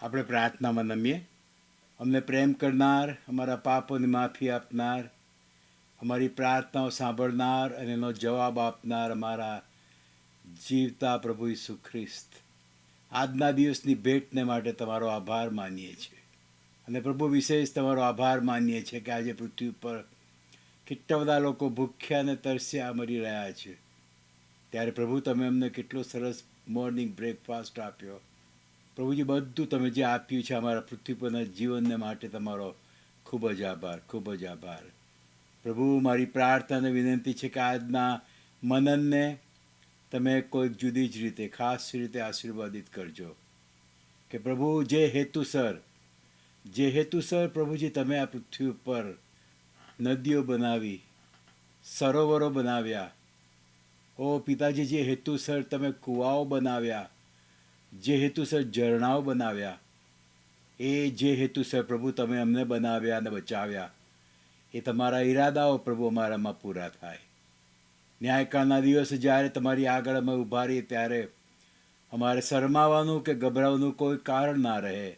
આપણે પ્રાર્થનામાં નમીએ. અમને પ્રેમ કરનાર, અમારા પાપોની માફી આપનાર, અમારી પ્રાર્થનાઓ સાંભળનાર અને એનો જવાબ આપનાર અમારા જીવતા પ્રભુ ઈસુ ખ્રિસ્ત, આજના દિવસની ભેટને માટે તમારો આભાર માનીએ છીએ. અને પ્રભુ વિશેષ તમારો આભાર માનીએ છીએ કે આજે પૃથ્વી ઉપર કેટલા બધા લોકો ભૂખ્યા અને તરસ્યા મરી રહ્યા છે. ત્યારે પ્રભુ તમે અમને કેટલો સરસ મોર્નિંગ બ્રેકફાસ્ટ આપ્યો. પ્રભુજી, બધું તમે જે આપ્યું છે અમારા પૃથ્વી પરના જીવનને માટે તમારો ખૂબ જ આભાર, ખૂબ જ આભાર. પ્રભુ, મારી પ્રાર્થના અને વિનંતી છે કે આજના મનનને તમે કોઈક જુદી જ રીતે, ખાસ રીતે આશીર્વાદિત કરજો. કે પ્રભુ, જે હેતુસર પ્રભુજી તમે આ પૃથ્વી ઉપર નદીઓ બનાવી, સરોવરો બનાવ્યા, ઓ પિતાજી, જે હેતુસર તમે કૂવાઓ બનાવ્યા, જે હેતુસર ઝરણાઓ બનાવ્યા, એ જે હેતુસર પ્રભુ તમે અમને બનાવ્યા અને બચાવ્યા, એ તમારા ઈરાદાઓ પ્રભુ અમારામાં પૂરા થાય. ન્યાયકાળના દિવસે જ્યારે તમારી આગળ અમે ઊભા રહીએ ત્યારે અમારે શરમાવાનું કે ગભરાવાનું કોઈ કારણ ના રહે.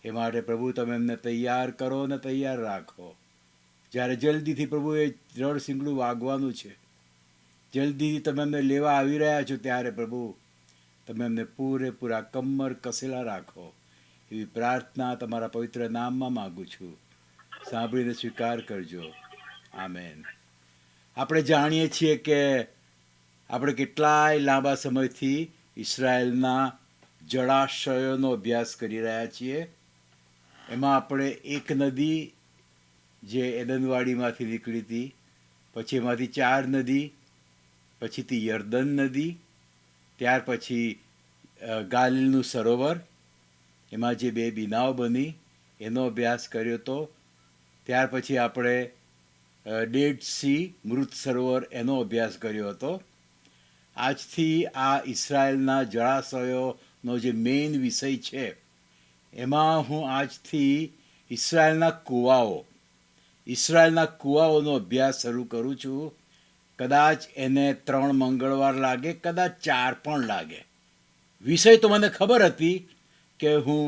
એ માટે પ્રભુ તમે એમને તૈયાર કરો અને તૈયાર રાખો. જ્યારે જલ્દીથી પ્રભુ એ રણશીંગડું વાગવાનું છે, જલ્દીથી તમે અમને લેવા આવી રહ્યા છો, ત્યારે પ્રભુ તમે અમને પૂરેપૂરા કમર કસેલા રાખો. એવી પ્રાર્થના તમારા પવિત્ર નામમાં માગું છું. સાંભળીને સ્વીકાર કરજો. આમેન. આપણે જાણીએ છીએ કે આપણે કેટલાય લાંબા સમયથી ઇઝરાયલના જળાશયોનો અભ્યાસ કરી રહ્યા છીએ. એમાં આપણે એક નદી જે એદનવાડીમાંથી નીકળી હતી, પછી એમાંથી 4 નદી, પછીથી યર્દન નદી, ત્યાર પછી ગાલિલનું સરોવર, એમાં જે 2 બીનાઓ બની એનો અભ્યાસ કર્યો હતો. ત્યાર પછી આપણે ડેડ સી, મૃત સરોવર, એનો અભ્યાસ કર્યો હતો. આજથી આ ઇઝરાયલના જળાશયોનો જે મેઇન વિષય છે, એમાં હું આજથી ઇઝરાયલના કૂવાઓનો અભ્યાસ શરૂ કરું છું. કદાચ એને 3 મંગળવાર લાગે, કદાચ 4 પણ લાગે. વિષય તો મને ખબર હતી કે હું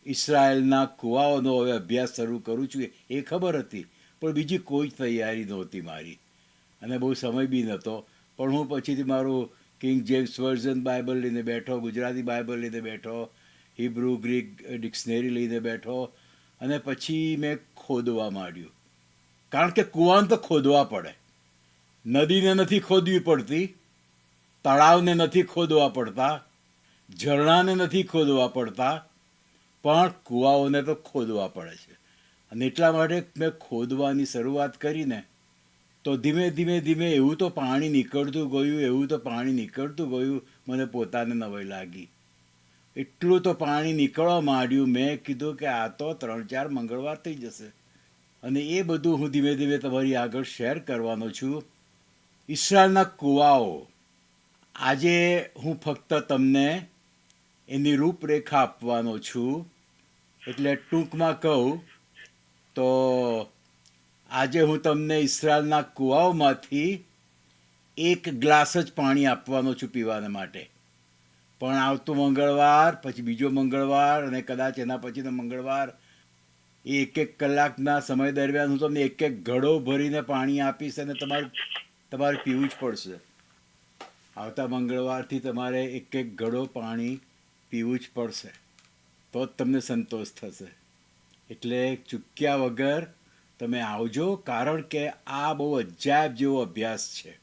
ઇઝરાયલના કૂવાઓનો હવે અભ્યાસ શરૂ કરું છું, એ ખબર હતી, પણ બીજી કોઈ જ તૈયારી નહોતી મારી અને બહુ સમય બી નહોતો. પણ હું પછીથી મારું કિંગ જેમ્સ વર્ઝન બાઇબલ લઈને બેઠો, ગુજરાતી બાઇબલ લઈને બેઠો, હિબ્રુ ગ્રીક ડિક્શનરી લઈને બેઠો અને પછી મેં ખોદવા માંડ્યું. કારણ કે કૂવાને તો ખોદવા પડે. નદીને નથી ખોદવી પડતી, તળાવને નથી ખોદવા પડતા, ઝરણાને નથી ખોદવા પડતા, પણ કૂવાઓને તો ખોદવા પડે છે. અને એટલા માટે મેં ખોદવાની શરૂઆત કરીને તો ધીમે ધીમે ધીમે એવું તો પાણી નીકળતું ગયું, મને પોતાને નવાઈ લાગી. એટલું તો પાણી નીકળવા માંડ્યું, મેં કીધું કે આ તો 3-4 મંગળવાર થઈ જશે. અને એ બધું હું ધીમે ધીમે તમારી આગળ શેર કરવાનો છું. ઇઝરાયલના કૂવાઓ. આજે હું ફક્ત તમને એની રૂપરેખા આપવાનો છું. એટલે ટૂંકમાં કહું તો આજે હું તમને ઇઝરાયલના કૂવાઓમાંથી 1 ગ્લાસ જ પાણી આપવાનો છું પીવાના માટે. પણ આવતો મંગળવાર, પછી બીજો મંગળવાર અને કદાચ એના પછીનો મંગળવાર, એ 1-1 કલાકના સમય દરમિયાન હું તમને 1-1 ઘડો ભરીને પાણી આપીશ અને તમારે પીવું જ પડશે. આવતા મંગળવારથી તમારે 1-1 ઘડો પાણી પીવું જ પડશે, તો જ તમને સંતોષ થશે. એટલે ચૂક્યા વગર તમે આવજો, કારણ કે આ બહુ અજાયબ જેવો અભ્યાસ છે.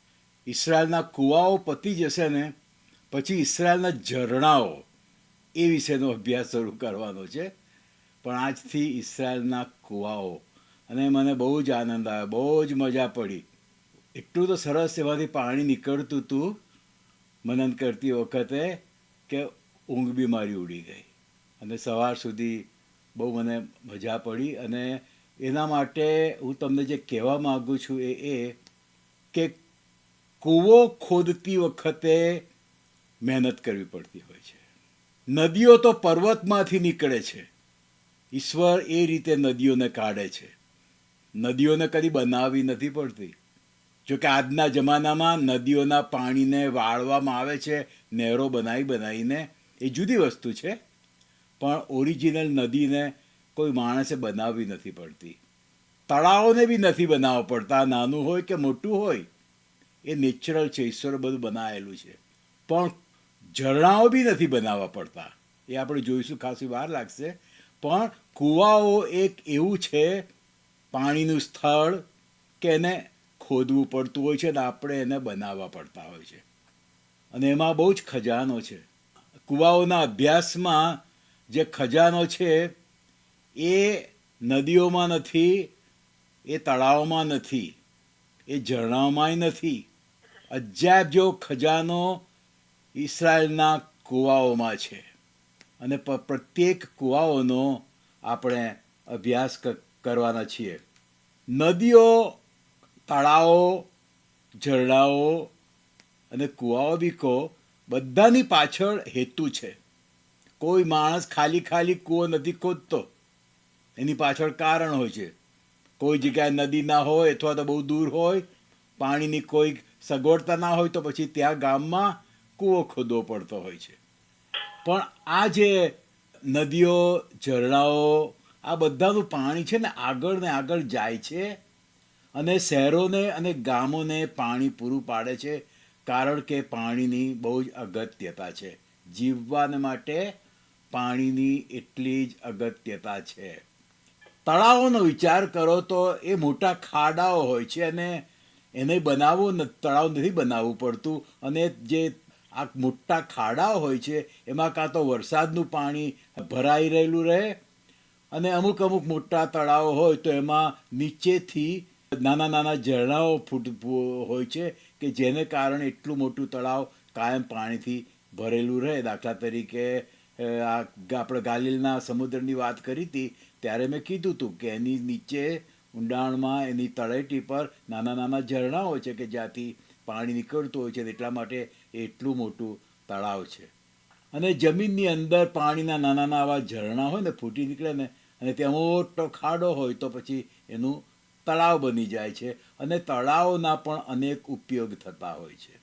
ઇઝરાયલના કૂવાઓ પતી જશે ને પછી ઇઝરાયલના ઝરણાઓ, એ વિશેનો અભ્યાસ શરૂ કરવાનો છે. પણ આજથી ઇઝરાયલના કૂવાઓ. અને મને બહુ જ આનંદ આવ્યો, બહુ જ મજા પડી. એટલું તો સરસ એમાંથી પાણી નીકળતું હતું મનન કરતી વખતે કે ઊંઘ બી મારી ઉડી ગઈ. અને સવાર સુધી બહુ મને મજા પડી. અને એના માટે હું તમને જે કહેવા માગું છું એ કે કૂવો ખોદતી વખતે મહેનત કરવી પડતી હોય છે. નદીઓ તો પર્વતમાંથી નીકળે છે. ઈશ્વર એ રીતે નદીઓને કાઢે છે. નદીઓને કદી બનાવવી નથી પડતી. જોકે આજના જમાનામાં નદીઓના પાણીને વાળવામાં આવે છે, નહેરો બનાવીને, એ જુદી વસ્તુ છે. પણ ઓરિજિનલ નદીને કોઈ માણસે બનાવવી નથી પડતી. તળાવને બી નથી બનાવવા પડતા, નાનું હોય કે મોટું હોય, એ નેચરલ છે, ઈશ્વરે બધું બનાવેલું છે. પણ ઝરણાઓ બી નથી બનાવવા પડતા, એ આપણે જોઈશું, ખાસી વાર લાગશે. પણ કૂવાઓ એક એવું છે પાણીનું સ્થળ કે એને ખોદવું પડતું હોય છે ને આપણે એને બનાવવા પડતા હોય છે. અને એમાં બહુ જ ખજાનો છે. કૂવાઓના અભ્યાસમાં જે ખજાનો છે એ નદીઓમાં નથી, એ તળાવમાં નથી, એ ઝરણાઓમાંય નથી. અજાયબ જેવો ખજાનો ઈસરાયલના કૂવાઓમાં છે. અને પ્રત્યેક કૂવાઓનો આપણે અભ્યાસ કરવાના છીએ. નદીઓ, તળાવો, ઝરણાઓ અને કૂવાઓ બી કહો, બધાની પાછળ હેતુ છે. કોઈ માણસ ખાલી ખાલી કૂવો નથી ખોદતો, એની પાછળ કારણ હોય છે. કોઈ જગ્યાએ નદી ના હોય અથવા તો બહુ દૂર હોય, પાણીની કોઈ સગવડતા ના હોય, તો પછી ત્યાં ગામમાં કૂવો ખોદવો પડતો હોય છે. પણ આ જે નદીઓ, ઝરણાઓ, આ બધાનું પાણી છે ને આગળ ને આગળ જાય છે અને શહેરોને અને ગામોને પાણી પૂરું પાડે છે. કારણ કે પાણીની બહુ જ અગત્યતા છે. જીવવાને માટે પાણીની એટલી જ અગત્યતા છે. તળાવોનો વિચાર કરો તો એ મોટા ખાડાઓ હોય છે અને એને બનાવવું, તળાવ નથી બનાવવું પડતું. અને જે આ મોટા ખાડાઓ હોય છે એમાં કાં તો વરસાદનું પાણી ભરાઈ રહેલું રહે, અને અમુક અમુક મોટા તળાવો હોય તો એમાં નીચેથી નાના નાના ઝરણાઓ હોય છે કે જેને કારણે એટલું મોટું તળાવ કાયમ પાણીથી ભરેલું રહે. દાખલા તરીકે આપણે ગાલિલના સમુદ્રની વાત કરી હતી ત્યારે મેં કીધું હતું કે એની નીચે ઊંડાણમાં એની તળેટી પર નાના નાના ઝરણાઓ છે કે જ્યાંથી પાણી નીકળતું હોય છે. એટલા માટે એટલું મોટું તળાવ છે. અને જમીનની અંદર પાણીના નાના નાના આવા ઝરણા હોય ને, ફૂટી નીકળે ને, અને ત્યાં મોટો ખાડો હોય તો પછી એનું તળાવ બની જાય છે. અને તળાવના પણ અનેક ઉપયોગ થતા હોય છે.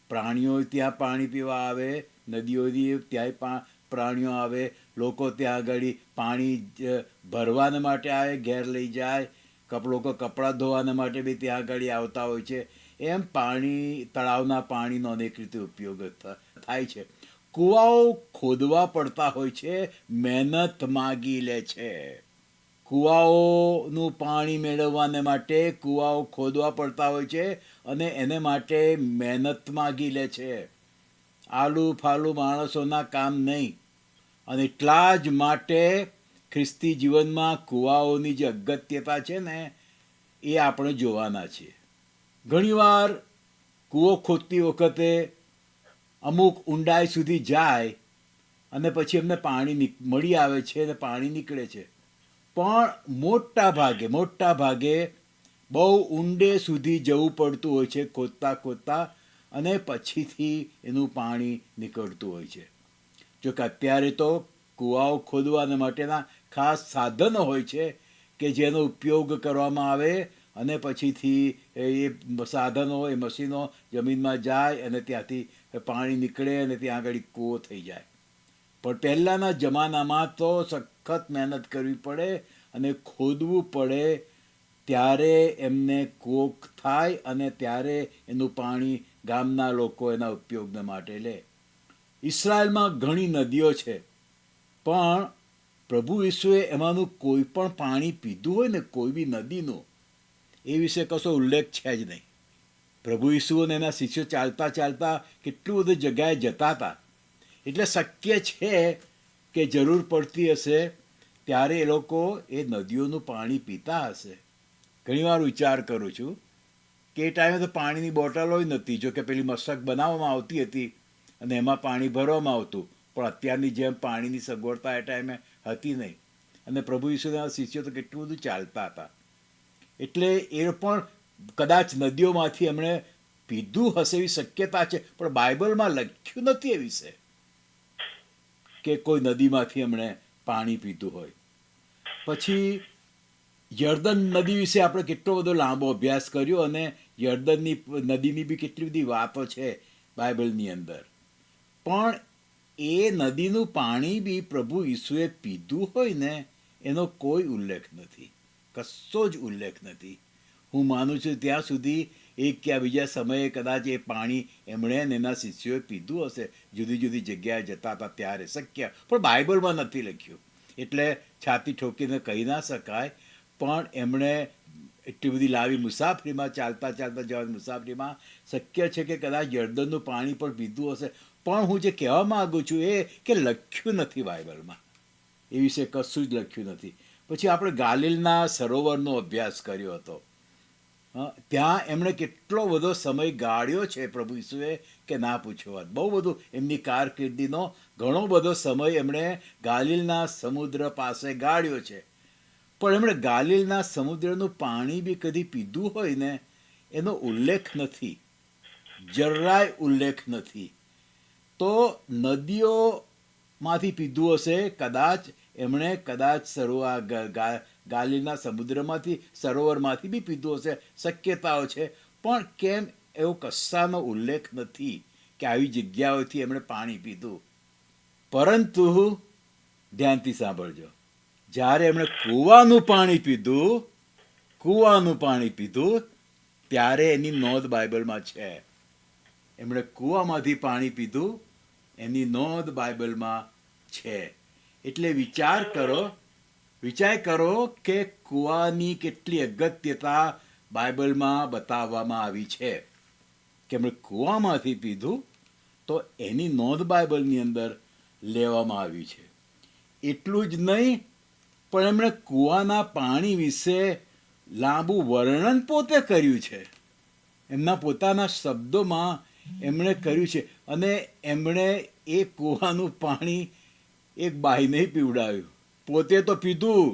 પ્રાણીઓ ત્યાં પાણી પીવા આવે, નદીઓની ત્યાંય પ્રાણીઓ આવે, લોકો ત્યાં આગળ પાણી ભરવાને માટે આવે, ઘેર લઈ જાય, લોકો કપડાં ધોવાને માટે બી ત્યાં આગળ આવતા હોય છે. એમ પાણી, તળાવના પાણીનો અનેક રીતે ઉપયોગ થાય છે. કૂવાઓ ખોદવા પડતા હોય છે, મહેનત માગી લે છે. કૂવાઓનું પાણી મેળવવાને માટે કૂવાઓ ખોદવા પડતા હોય છે અને એને માટે મહેનત માગી લે છે. આલુ ફાલુ માણસોના કામ નહીં. અને એટલા જ માટે ખ્રિસ્તી જીવનમાં કૂવાઓની જે અગત્યતા છે ને એ આપણે જોવાના છીએ. ઘણીવાર કૂવો ખોદતી વખતે અમુક ઊંડાઈ સુધી જાય અને પછી એમને પાણી મળી આવે છે અને પાણી નીકળે છે. પણ મોટા ભાગે બહુ ઊંડે સુધી જવું પડતું હોય છે ખોદતા ખોદતા, અને પછીથી એનું પાણી નીકળતું હોય છે. જોકે અત્યારે તો કૂવાઓ ખોદવા માટેના ખાસ સાધનો હોય છે કે જેનો ઉપયોગ કરવામાં આવે, અને પછીથી એ સાધનો, એ મશીનો જમીનમાં જાય અને ત્યાંથી પાણી નીકળે અને ત્યાં આગળ કૂવો થઈ જાય. પણ પહેલાંના જમાનામાં તો સખત મહેનત કરવી પડે અને ખોદવું પડે, ત્યારે એમને કૂવો થાય અને ત્યારે એનું પાણી ગામના લોકો એના ઉપયોગ માટે લે. ઈસરાયલમાં ઘણી નદીઓ છે, પણ પ્રભુ ઈસુએ એમાંનું કોઈ પણ પાણી પીધું હોય ને, કોઈ બી નદીનું, એ વિશે કશો ઉલ્લેખ છે જ નહીં. પ્રભુ ઈસુ અને એના શિષ્યો ચાલતા ચાલતા કેટલું બધી જગ્યાએ જતા હતા. એટલે શક્ય છે કે જરૂર પડતી હશે ત્યારે એ લોકો એ નદીઓનું પાણી પીતા હશે. ઘણીવાર વિચાર કરું છું કે એ ટાઈમે તો પાણીની બોટલો નહોતી. જો કે પેલી મશક બનાવવામાં આવતી હતી અને એમાં પાણી ભરવામાં આવતું, પણ અત્યારની જેમ પાણીની સગવડતા એ ટાઈમે હતી નહીં. અને પ્રભુ ઈસુના શિષ્યો તો કેટલું બધું ચાલતા હતા. એટલે એ પણ કદાચ નદીઓમાંથી એમણે પીધું હશે એવી શક્યતા છે, પણ બાઇબલમાં લખ્યું નથી એ વિશે કે કોઈ નદીમાંથી એમણે પાણી પીધું હોય. પછી યર્દન નદી વિશે આપણે કેટલો બધો લાંબો અભ્યાસ કર્યો, અને યર્દનની નદીની બી કેટલી બધી વાતો છે બાઇબલની અંદર. પણ એ નદીનું પાણી બી પ્રભુ ઈસુએ પીધું હોય ને એનો કોઈ ઉલ્લેખ નથી, કશો જ ઉલ્લેખ નથી. હું માનું છું ત્યાં સુધી એક કે બીજા સમયે કદાચ એ પાણી એમણે ને એના શિષ્યોએ પીધું હશે, જુદી જુદી જગ્યાએ જતા હતા ત્યારે શક્ય, પણ બાઇબલમાં નથી લખ્યું એટલે છાતી ઠોકીને કહી ના શકાય. પણ એમણે એટલી બધી લાવી મુસાફરીમાં, ચાલતા ચાલતા જવાની મુસાફરીમાં શક્ય છે કે કદાચ યર્દનનું પાણી પણ પીધું હશે. પણ હું જે કહેવા માગું છું એ કે લખ્યું નથી બાઇબલમાં, એ વિશે કશું જ લખ્યું નથી. પછી આપણે ગાલિલના સરોવરનો અભ્યાસ કર્યો હતો. ત્યાં એમણે કેટલો બધો સમય ગાળ્યો છે પ્રભુ ઈસુએ કે ના પૂછો વાત. બહુ બધું એમની કારકિર્દીનો ઘણો બધો સમય એમણે ગાલિલના સમુદ્ર પાસે ગાળ્યો છે. પણ એમણે ગાલિલના સમુદ્રનું પાણી બી કદી પીધું હોય ને એનો ઉલ્લેખ નથી, જરાય ઉલ્લેખ નથી. તો નદીઓમાંથી પીધું હશે કદાચ, એમણે કદાચ ગાલિલના સમુદ્રમાંથી, સરોવરમાંથી બી પીધું હશે, શક્યતાઓ છે. પણ કેમ એવો કશાનો ઉલ્લેખ નથી કે આવી જગ્યાઓથી એમણે પાણી પીધું. પરંતુ ધ્યાનથી સાંભળજો, જ્યારે એમણે કૂવાનું પાણી પીધું ત્યારે એની નોંધ બાઇબલમાં છે. એમણે કૂવામાંથી પાણી પીધું એની નોંધ બાઇબલમાં છે. એટલે વિચાર કરો કે કૂવાની કેટલી અગત્યતા બાઇબલમાં બતાવવામાં આવી છે. કે એમણે કૂવામાંથી પીધું તો એની નોંધ બાઇબલની અંદર લેવામાં આવી છે. એટલું જ નહીં, પણ એમણે કૂવાના પાણી વિશે લાંબુ વર્ણન પોતે કર્યું છે. એમના પોતાના શબ્દોમાં એમણે કર્યું છે. અને એમણે એ કૂવાનું પાણી એક બાઈને પીવડાવ્યું, પોતે તો પીધું.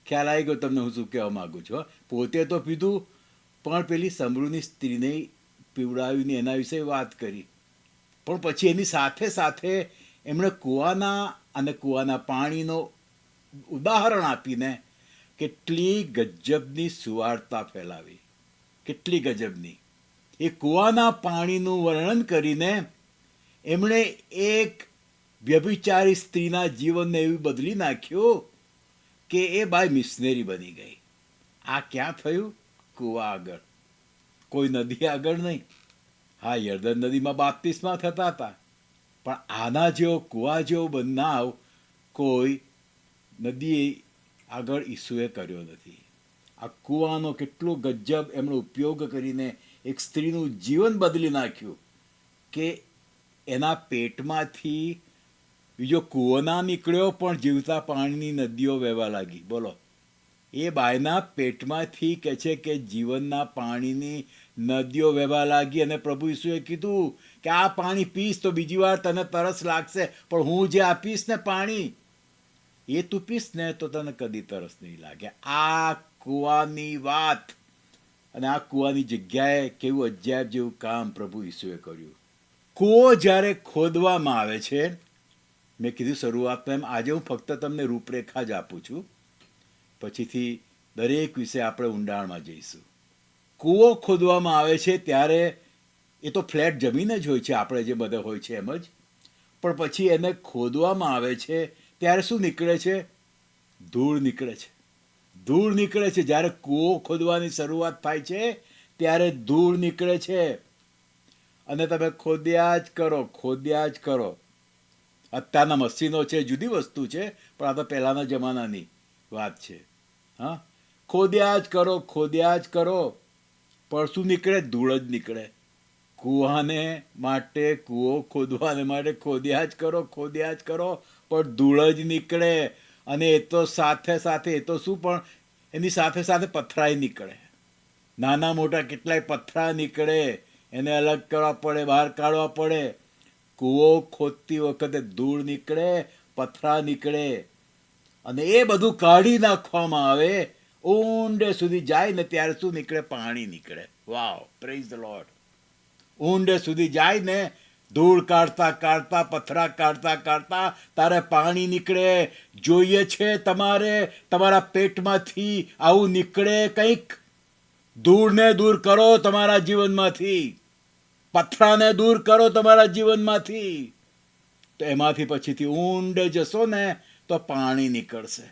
ખ્યાલ આવી ગયો તમને હું શું કહેવા માગું છું? પોતે તો પીધું, પણ પેલી સમરૂની સ્ત્રીને પીવડાવ્યું ને એના વિશે વાત કરી. પણ પછી એની સાથે સાથે એમણે કૂવાના પાણીનો ઉદાહરણ આપીને કેટલી ગજબની સુવાર્તા ફેલાવી, કેટલી ગજબની. એ કૂવાના પાણીનું વર્ણન કરીને એમણે એક વ્યભિચારી સ્ત્રીના જીવનને એવું બદલી નાખ્યું કે એ બાઈ મિશનરી બની ગઈ. આ ક્યાં થયું? કૂવા આગળ, કોઈ નદી આગળ નહીં. હા, યર્દન નદીમાં બાપ્તિસ્મા થતા હતા, પણ આના જેવો કૂવા જેવો બનાવ કોઈ નદી આગળ ઈસુએ કર્યો નથી. આ કૂવાનો કેટલો ગજબ એમણે ઉપયોગ કરીને એક સ્ત્રીનું જીવન બદલી નાખ્યું કે એના પેટમાંથી બીજો કૂવો ના નીકળ્યો, પણ જીવતા પાણીની નદીઓ વહેવા લાગી. બોલો, એ બાયના પેટમાંથી કહે છે કે જીવનના પાણીની નદીઓ વહેવા લાગી. અને પ્રભુ ઈસુએ કીધું કે આ પાણી પીશ તો બીજી વાર તને તરસ લાગશે, પણ હું જે આપીશ ને પાણી, એ તું પીશ ને તો તને કદી તરસ નહીં લાગે. આ કૂવાની વાત અને આ કૂવાની જગ્યાએ કેવું અજાયબ જેવું કામ પ્રભુ ઈસુએ કર્યું. કૂવો જ્યારે ખોદવામાં આવે છે, મેં કીધું શરૂઆતમાં એમ, આજે હું ફક્ત તમને રૂપરેખા જ આપું છું, પછીથી દરેક વિશે આપણે ઊંડાણમાં જઈશું. કૂવો ખોદવામાં આવે છે ત્યારે એ તો ફ્લેટ જમીન જ હોય છે, આપણે જે બધા હોય છે એમ જ. પણ પછી એને ખોદવામાં આવે છે ત્યારે શું નીકળે છે? ધૂળ નીકળે છે. ધૂળ નીકળે છે. જ્યારે કૂવો ખોદવાની શરૂઆત થાય છે ત્યારે ધૂળ નીકળે છે. અને તમે ખોદ્યા જ કરો. અત્યારના મશીનો છે, જુદી વસ્તુ છે, પણ આ તો પહેલાંના જમાનાની વાત છે. હા, ખોદ્યા જ કરો, પણ શું નીકળે? ધૂળ જ નીકળે. કૂવાને માટે, કૂવો ખોદવાને માટે ખોદ્યા જ કરો, પણ ધૂળ જ નીકળે. અને એ તો સાથે સાથે, એ તો શું, પણ એની સાથે સાથે પથરાય નીકળે. નાના મોટા કેટલાય પથરા નીકળે, એને અલગ કરવા પડે, બહાર કાઢવા પડે. કૂવો ખોદતી વખતે ધૂળ નીકળે, પથરા નીકળે, અને એ બધું કાઢી નાખવામાં આવે. ઊંડે સુધી જાય ને ત્યારે શું નીકળે? પાણી નીકળે. વાવ, પ્રેઝ ધ લોર્ડ. ઊંડે સુધી જાય ને, ધૂળ કાઢતા, પથરા કાઢતા તારે પાણી નીકળે. જોઈએ છે તમારે તમારા પેટમાંથી આવું નીકળે કંઈક? ધૂળને દૂર કરો તમારા જીવનમાંથી, પથરાને દૂર કરો તમારા જીવનમાંથી. તો એમાંથી પછીથી ઊંડે જશો ને તો પાણી નીકળશે,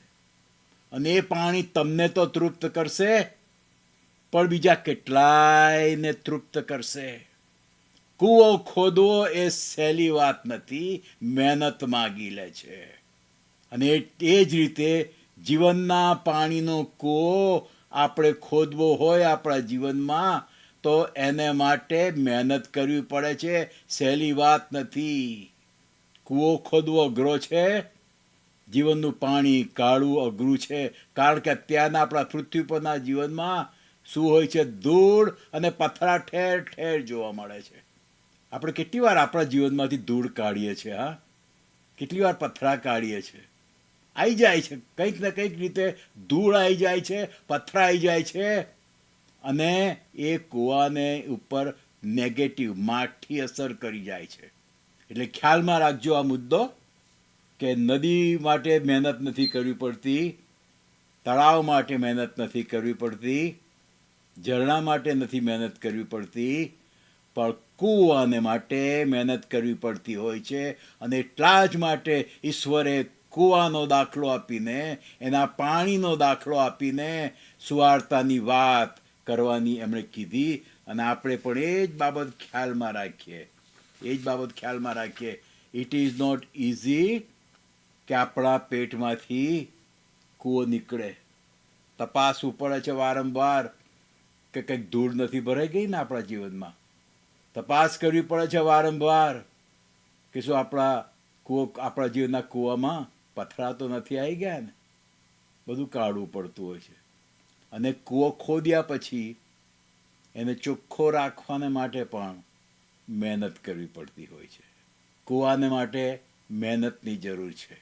અને એ પાણી તમને તો તૃપ્ત કરશે, પણ બીજા કેટલાયને તૃપ્ત કરશે. કૂવો ખોદવો એ સહેલી વાત નથી, મહેનત માગી લે છે. અને એ જ રીતે જીવનના પાણીનો કૂવો આપણે ખોદવો હોય આપણા જીવનમાં, તો એને માટે મહેનત કરવી પડે છે, સહેલી વાત નથી. કૂવો ખોદવો અઘરો છે, જીવનનું પાણી કાઢવું અઘરું છે, કારણ કે અત્યારના આપણા પૃથ્વી પરના જીવનમાં શું હોય છે? ધૂળ અને પથરા ઠેર ઠેર જોવા મળે છે. આપણે કેટલી વાર આપણા જીવનમાંથી ધૂળ કાઢીએ છીએ? હા, કેટલી વાર પથરા કાઢીએ છીએ? આવી જાય છે, કંઈક ને કંઈક રીતે ધૂળ આવી જાય છે, પથરા આવી જાય છે, અને એ કૂવાને ઉપર નેગેટિવ માઠી અસર કરી જાય છે. એટલે ખ્યાલમાં રાખજો આ મુદ્દો, કે નદી માટે મહેનત નથી કરવી પડતી, તળાવ માટે મહેનત નથી કરવી પડતી, ઝરણા માટે નથી મહેનત કરવી પડતી, પણ કૂવાને માટે મહેનત કરવી પડતી હોય છે. અને એટલા જ માટે ઈશ્વરે કૂવાનો દાખલો આપીને, એના પાણીનો દાખલો આપીને સુવાર્તાની વાત કરવાની એમણે કીધી. અને આપણે પણ એ જ બાબત ખ્યાલમાં રાખીએ, એ જ બાબત ખ્યાલમાં રાખીએ. ઇટ ઇઝ નોટ ઇઝી કે આપણા પેટમાંથી કૂવો નીકળે. તપાસવું પડે છે વારંવાર કે કંઈક ધૂળ નથી ભરાઈ ગઈ ને આપણા જીવનમાં. તપાસ કરવી પડે છે વારંવાર કે શું આપણા જીવનના કૂવામાં પથરા તો નથી આવી ગયા ને. બધું કાઢવું પડતું હોય છે. અને કૂવો ખોદ્યા પછી એને ચોખ્ખો રાખવાને માટે પણ મહેનત કરવી પડતી હોય છે. કૂવાને માટે મહેનતની જરૂર છે.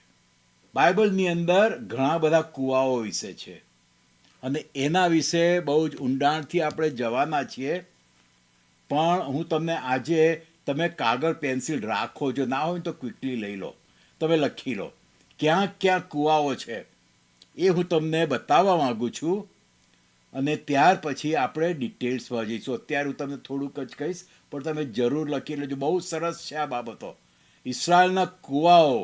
બાઇબલની અંદર ઘણા બધા કૂવાઓ વિશે છે, અને એના વિશે બહુ જ ઊંડાણથી આપણે જવાના છીએ. પણ હું તમને આજે, તમે કાગળ પેન્સિલ રાખો, જો ના હોય તો ક્વિકલી લઈ લો, તમે લખી લો ક્યાં ક્યાં કૂવાઓ છે, એ હું તમને બતાવવા માગું છું. અને ત્યાર પછી આપણે ડિટેલ્સમાં જઈશું. અત્યારે હું તમને થોડુંક જ કહીશ, પણ તમે જરૂર લખી લેજો. બહુ સરસ છે આ બાબતો. ઇઝરાયલના કૂવાઓ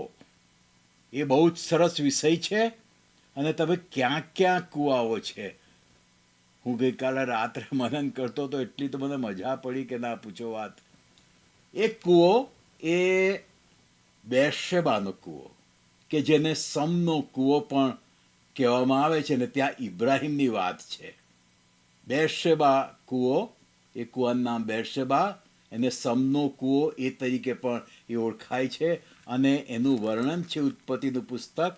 એ બહુ જ સરસ વિષય છે. અને તમે ક્યાં ક્યાં કૂવાઓ છે, હું ગઈકાલે રાત્રે મનન કરતો તો એટલી તો મને મજા પડી કે ના પૂછો વાત. એક કૂવો એ બેરશેબાનો કૂવો, કે જેને સમનો કૂવો પણ કહેવામાં આવે છે, ને ત્યાં ઇબ્રાહિમની વાત છે. બેરશેબા કૂવો, એ કૂવાનું નામ બેરશેબા, એને સમનો કૂવો એ તરીકે પણ એ ઓળખાય છે. અને એનું વર્ણન છે ઉત્પત્તિનું પુસ્તક,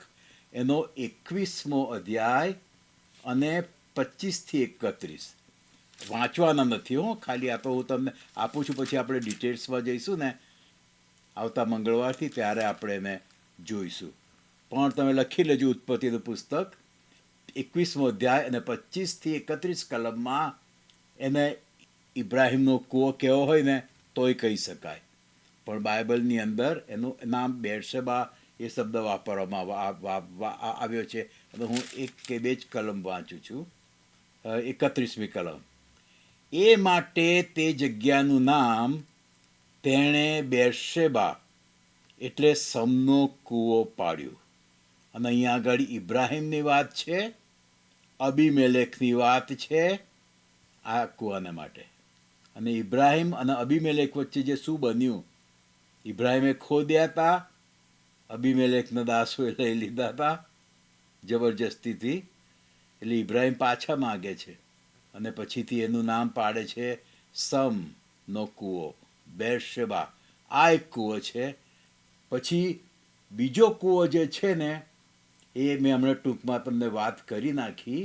એનો 21મો અધ્યાય અને 25 થી 31. વાંચવાના નથી હો, ખાલી આ તો હું તમને આપું છું, પછી આપણે ડિટેલ્સમાં જઈશું ને આવતા મંગળવારથી, ત્યારે આપણે એને જોઈશું. પણ તમે લખી લેજો ઉત્પત્તિનું પુસ્તક 21મો અધ્યાય અને 25 થી 31 કલમમાં એને ઇબ્રાહિમનો કૂવો કેવો હોય ને તોય કહી શકાય. પણ બાઇબલની અંદર એનું નામ બેરશેબા એ શબ્દ વાપરવામાં આવ્યો છે. અને હું એક કે બે જ કલમ વાંચું છું, 31મી કલમ. એ માટે તે જગ્યાનું નામ તેણે બેરશેબા એટલે સમનો કૂવો પાડ્યું. અને અહીંયા આગળ ઇબ્રાહિમની વાત છે, અબીમેલેકની વાત છે આ કૂવાને માટે. અને ઇબ્રાહિમ અને અબીમેલેક વચ્ચે જે શું બન્યું, ઇબ્રાહિમે ખોદ્યા હતા, અબીમેલેકના દાસોએ લઈ લીધા હતા જબરજસ્તીથી. એટલે ઇબ્રાહિમ પાછા માગે છે, અને પછીથી એનું નામ પાડે છે સમનો કૂવો, બેરશેબા. આ એક કૂવો છે. પછી બીજો કૂવો જે છે ને, એ મેં હમણાં ટૂંકમાં તમને વાત કરી નાખી.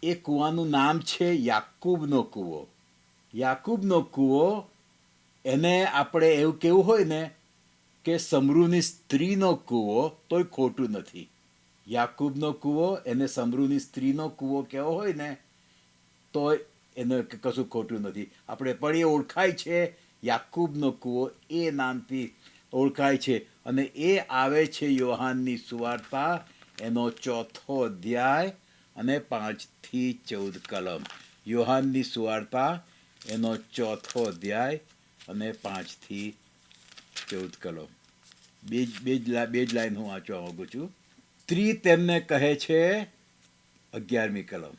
એ કૂવાનું નામ છે યાકૂબનો કૂવો. યાકૂબનો કૂવો, એને આપણે એવું કેવું હોય ને કે સમરૂની સ્ત્રીનો કૂવો, તોય ખોટું નથી. યાકૂબનો કૂવો એને સમરૂની સ્ત્રીનો કૂવો કેવો હોય ને તોય એને કશું ખોટું નથી. આપણે પણ એ ઓળખાય છે, યાકૂબનો કૂવો એ નામથી ઓળખાય છે. અને એ આવે છે યોહાનની સુવાર્તા એનો 4થો અધ્યાય અને 5 થી 14 કલમ. યોહાનની સુવાર્તા એનો 4થો અધ્યાય અને 5 થી 14 કલમ. બે જ લાઈન હું વાંચવા માંગુ છું. સ્ત્રી તેમને કહે છે, 11મી કલમ,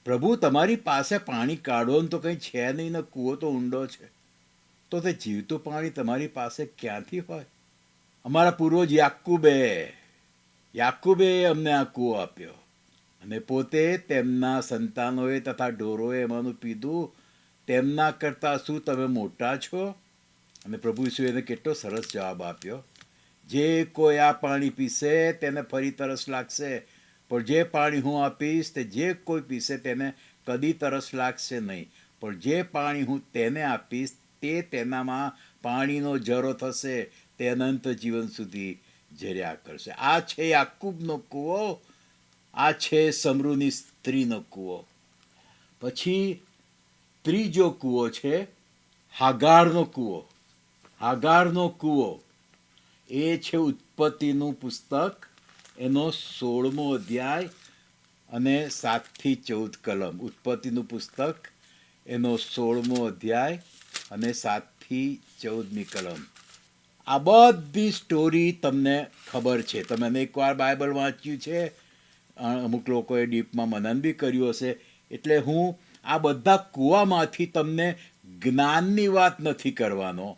પ્રભુ તમારી પાસે પાણી કાઢો ને તો કંઈ છે નહીં ને કૂવો તો ઊંડો છે, તો તે જીવતું પાણી તમારી પાસે ક્યાંથી હોય? અમારા પૂર્વજ યાકૂબે અમને આ કૂવો આપ્યો અને પોતે તેમના સંતાનોએ તથા ઢોરોએ એમાંનું પીધું. તેમના કરતાં શું તમે મોટા છો? અને પ્રભુ ઈસુએ એને કેટલો સરસ જવાબ આપ્યો, જે કોઈ આ પાણી પીશે તેને ફરી તરસ લાગશે, પણ જે પાણી હું આપીશ તે જે કોઈ પીશે તેને કદી તરસ લાગશે નહીં, પણ જે પાણી હું તેને આપીશ તે તેનામાં પાણીનો ઝરો થશે, તે અનંત જીવન સુધી ઝર્યા કરશે. આ છે યાકૂબનો કૂવો, આ છે સમરૂની સ્ત્રીનો કૂવો. પછી ત્રીજો કૂવો છે હાગારનો કૂવો. હાગારનો કૂવો એ છે ઉત્પત્તિનું પુસ્તક, એનો 16મો અધ્યાય અને 7થી 14 કલમ. ઉત્પત્તિનું પુસ્તક, એનો 16મો અધ્યાય અને 7થી 14મી કલમ. આ બધી સ્ટોરી તમને ખબર છે, તમે અનેકવાર બાઇબલ વાંચ્યું છે, અમુક લોકોએ ડીપમાં મનન બી કર્યું હશે. એટલે હું આ બધા કૂવામાંથી તમને જ્ઞાનની વાત નથી કરવાનો,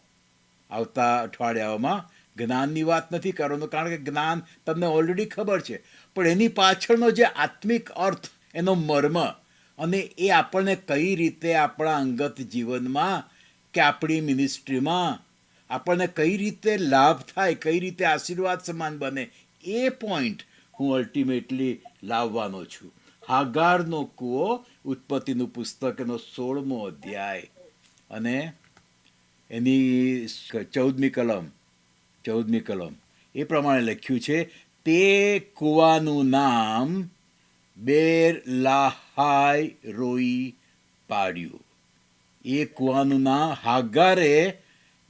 આવતા અઠવાડિયાઓમાં જ્ઞાનની વાત નથી કરવાનો, કારણ કે જ્ઞાન તમને ઓલરેડી ખબર છે, પણ એની પાછળનો જે આત્મિક અર્થ, એનો મર્મ, અને એ આપણને કઈ રીતે આપણા અંગત જીવનમાં કે આપણી મિનિસ્ટ્રીમાં આપણને કઈ રીતે લાભ થાય, કઈ રીતે આશીર્વાદ સમાન બને, એ પોઈન્ટ હું અલ્ટિમેટલી લાવવાનો છું. હાગારનો કૂવો, ઉત્પત્તિનું પુસ્તક, એનો 16મો અધ્યાય અને એની 14મી કલમ એ પ્રમાણે લખ્યું છે, તે કૂવાનું નામ બેર લાહાઈ રોઈ પાડ્યું. એ કૂવાનું નામ હાગારે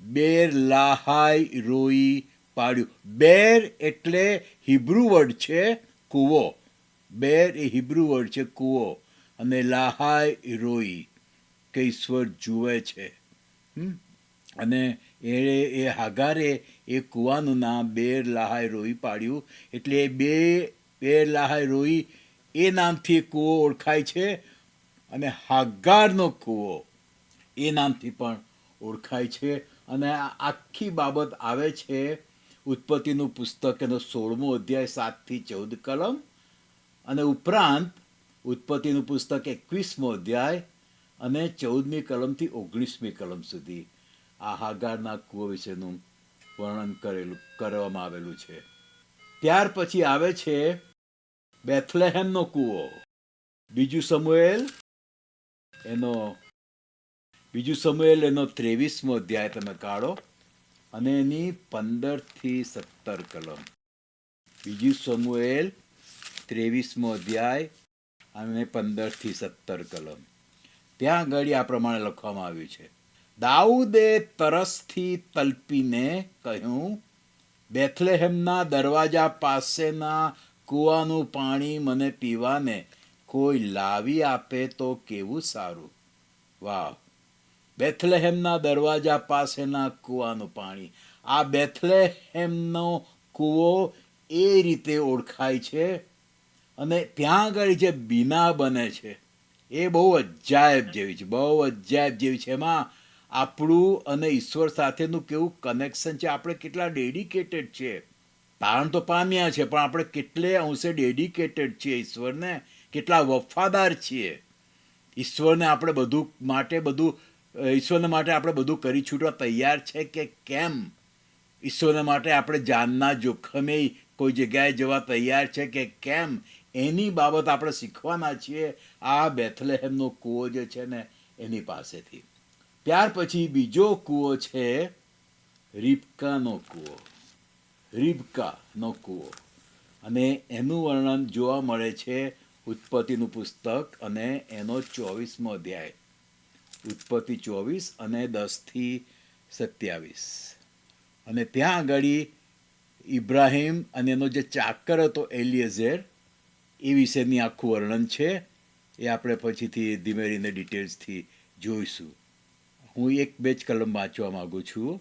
બેર લાહાઈ રોઈ પાડ્યું. બેર એટલે હિબ્રુ વર્ડ છે કૂવો, બેર એ હિબ્રુ વર્ડ છે કૂવો, અને લાહાઈ રોઈ કે ઈશ્વર જુએ છે. અને એ હાગારે એ કૂવાનું નામ બેર લાહાઈ રોઈ પાડ્યું. એટલે બેર લાહાઈ રોઈ એ નામથી એ કૂવો ઓળખાય છે, અને હાગારનો કૂવો એ નામથી પણ ઓળખાય છે. અને આ આખી બાબત આવે છે ઉત્પત્તિનું પુસ્તક, એનો 16મો અધ્યાય 7થી 14 કલમ, અને ઉપરાંત ઉત્પત્તિનું પુસ્તક 21મો અધ્યાય અને 14મી કલમથી 19મી કલમ સુધી આ હાગારના કૂવો વિશેનું વર્ણન કરવામાં આવેલું છે. ત્યાર પછી આવે છે બેથલેહેમનો કૂવો. બીજું સમુએલ એનો 23મો અધ્યાય તમે કાઢો અને એની 15થી 17 કલમ. બીજું સમુએલ 23મો અધ્યાય અને 15થી 17 કલમ. ત્યાં આગળ આ પ્રમાણે લખવામાં આવ્યું છે, દાઉદે તરસથી તલપીને કહ્યું, બેથલેહેમના દરવાજા પાસેના કૂવાનું પાણી મને પીવાને કોઈ લાવી આપે તો કેવું સારું. વાહ! બેથલેહેમના દરવાજા પાસેના કૂવાનું પાણી. આ બેથલેહેમનો કૂવો એ રીતે ઓળખાય છે, અને ત્યાં આગળ જે બીના બને છે એ બહુ અજાયબ જેવી છે, બહુ અજાયબ જેવી છે. એમાં આપણું અને ઈશ્વર સાથેનું કેવું કનેક્શન છે, આપણે કેટલા ડેડિકેટેડ છીએ. તારણ તો પામ્યા છે, પણ આપણે કેટલે અંશે ડેડિકેટેડ છીએ ઈશ્વરને, કેટલા વફાદાર છીએ ઈશ્વરને. આપણે ઈશ્વરને માટે આપણે બધું કરી છૂટવા તૈયાર છે કે કેમ? ઈશ્વરને માટે આપણે જાનના જોખમે કોઈ જગ્યાએ જવા તૈયાર છે કે કેમ? એની બાબત આપણે શીખવાના છીએ આ બેથલેહેમનો કૂવો જે છે ને એની પાસેથી. ત્યાર પછી બીજો કૂવો છે રિબકાનો કૂવો, અને એનું વર્ણન જોવા મળે છે ઉત્પત્તિનું પુસ્તક અને એનો 24મો અધ્યાય. ઉત્પત્તિ 24 અને 10થી 27. અને ત્યાં આગળ ઇબ્રાહિમ અને એનો જે ચાકર હતો એલિયેઝર, એ વિશેની આખું વર્ણન છે. એ આપણે પછીથી ધીમે ધીમે ડિટેલ્સથી જોઈશું. હું 1-2 જ કલમ વાંચવા માગું છું.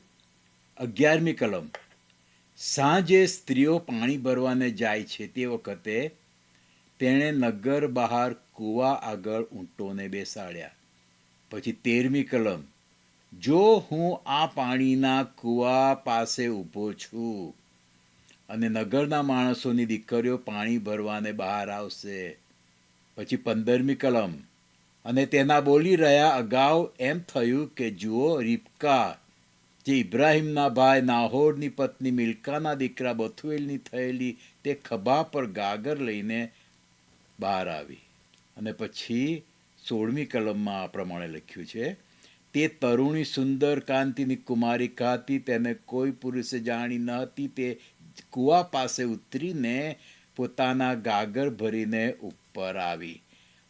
11મી કલમ. સાંજે સ્ત્રીઓ પાણી ભરવાને જાય છે તે વખતે તેણે નગર બહાર કૂવા આગળ ઊંટોને બેસાડ્યા. પછી 13મી કલમ. જો હું આ પાણીના કૂવા પાસે ઊભો છું અને નગરના માણસોની દીકરીઓ પાણી ભરવાને બહાર આવશે. પછી 15મી કલમ. અને તેના બોલી રહ્યા અગાઉ એમ થયું કે જુઓ, રિબકા જે ઇબ્રાહીમના ભાઈ નાહોરની પત્ની મિલ્કાના દીકરા બથુએલની થયેલી તે ખભા પર ગાગર લઈને બહાર આવી. અને પછી 16મી કલમમાં આ પ્રમાણે લખ્યું છે, તે તરુણી સુંદર કાંતિની કુમારિકા હતી, તેને કોઈ પુરુષે જાણી ન હતી. તે કૂવા પાસે ઉતરીને પોતાના ગાગર ભરીને ઉપર આવી.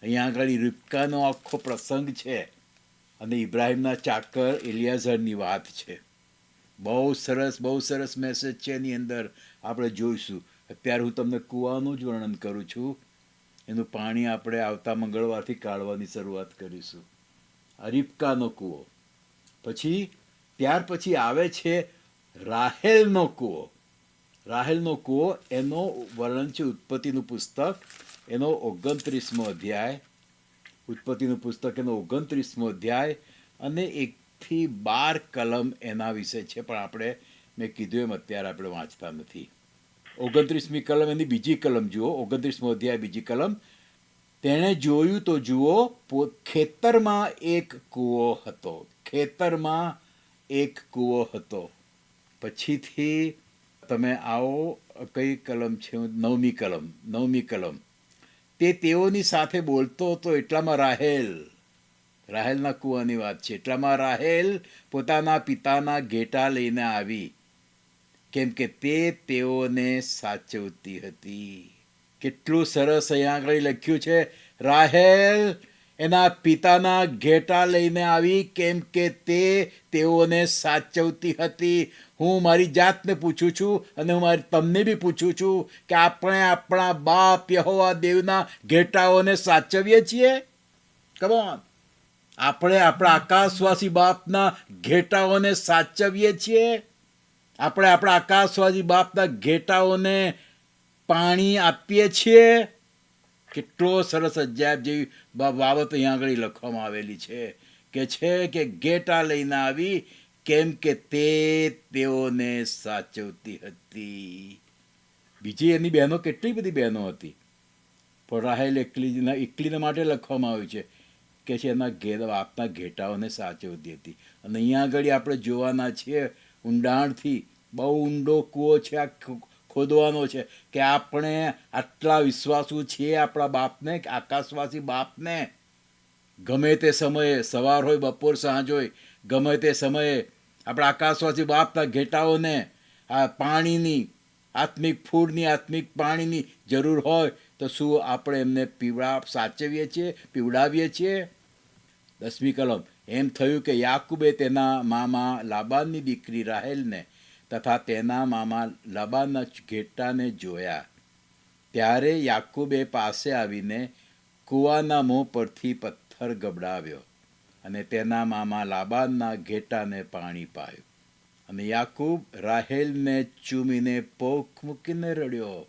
અહીંયા આગળ રિબકાનો આખો પ્રસંગ છે અને ઇબ્રાહીમના ચાકર એલિયાઝરની વાત છે. બહુ સરસ મેસેજ છે એની અંદર, આપણે જોઈશું. અત્યારે હું તમને કૂવાનું જ વર્ણન કરું છું. એનું પાણી આપણે આવતા મંગળવારથી કાઢવાની શરૂઆત કરીશું. આ રિબકાનો કૂવો. પછી ત્યાર પછી આવે છે રાહેલનો કૂવો. રાહેલનો કૂવો એનો વર્ણન છે ઉત્પત્તિનું પુસ્તક, એનો 29મો અધ્યાય. ઉત્પત્તિનું પુસ્તક એનો 29મો અધ્યાય અને 1-12 કલમ એના વિશે છે, પણ આપણે મેં કીધું એમ અત્યારે આપણે વાંચતા નથી. 29મી કલમ એની બીજી કલમ જુઓ. 29મો અધ્યાય બીજી કલમ. તેણે જોયું તો જુઓ, ખેતરમાં એક કૂવો હતો. ખેતરમાં એક કૂવો હતો. પછીથી તમે આવો, કઈ કલમ છે? 9મી કલમ. 9મી કલમ. તે તેઓની સાથે બોલતો હતો એટલામાં રાહેલના કૂવાની વાત છે. એટલામાં રાહેલ પોતાના પિતાના ઘેટા લઈને આવી, કેમ કે તે તેઓને સાચવતી હતી. કેટલું સરસ અહીંયા આગળ લખ્યું છે. રાહેલ એના પિતાના ઘેટા લઈને આવી, કેમ કે તે તેઓને સાચવતી હતી. હું મારી જાતને પૂછું છું અને હું તમને બી પૂછું છું કે આપણે આપણા બાપ યહોવા દેવના ઘેટાઓને સાચવીએ છીએ? કમ ઓન, આપણે આપણા આકાશવાસી બાપના ઘેટાઓને સાચવીએ છીએ? આપણે આપણા આકાશવાસી બાપના ઘેટાઓને પાણી આપીએ છીએ? કેટલો સરસ અજાયબ જેવી બાબત અહીંયા આગળ લખવામાં આવેલી છે કે ઘેટા લઈને આવી, કેમ કે તે તેઓને સાચવતી હતી. બીજી એની બહેનો, કેટલી બધી બહેનો હતી, પણ રાહેલ એકલીને માટે લખવામાં આવ્યું છે કે છે એના બાપના ઘેટાઓને સાચવતી હતી. અને અહીંયા આગળ આપણે જોવાના છીએ ઊંડાણથી, બહુ ઊંડો કૂવો છે આ ખોદવાનો છે કે આપણે આટલા વિશ્વાસુ છીએ આપણા બાપને, આકાશવાસી બાપને. ગમે તે સમયે, સવાર હોય, બપોર, સાંજ હોય, ગમે તે સમયે આપણા આકાશવાસી બાપના ઘેટાઓને આ પાણીની, આત્મિક ફૂડની, આત્મિક પાણીની જરૂર હોય તો શું આપણે એમને સાચવીએ છીએ, પીવડાવીએ છીએ? 10મી કલમ. એમ થયું કે યાકૂબે તેના મામા લાબાનની દીકરી રાહેલને તથા તેના મામા લાબાનના ઘેટાને જોયા. ત્યારે યાકૂબે પાસે આવીને કૂવાના મોં પરથી પથ્થર ગબડાવ્યો અને તેના મામા લાબાનના ઘેટાને પાણી પાયું. અને યાકૂબ રાહેલને ચૂમીને પોખ મૂકીને રડ્યો.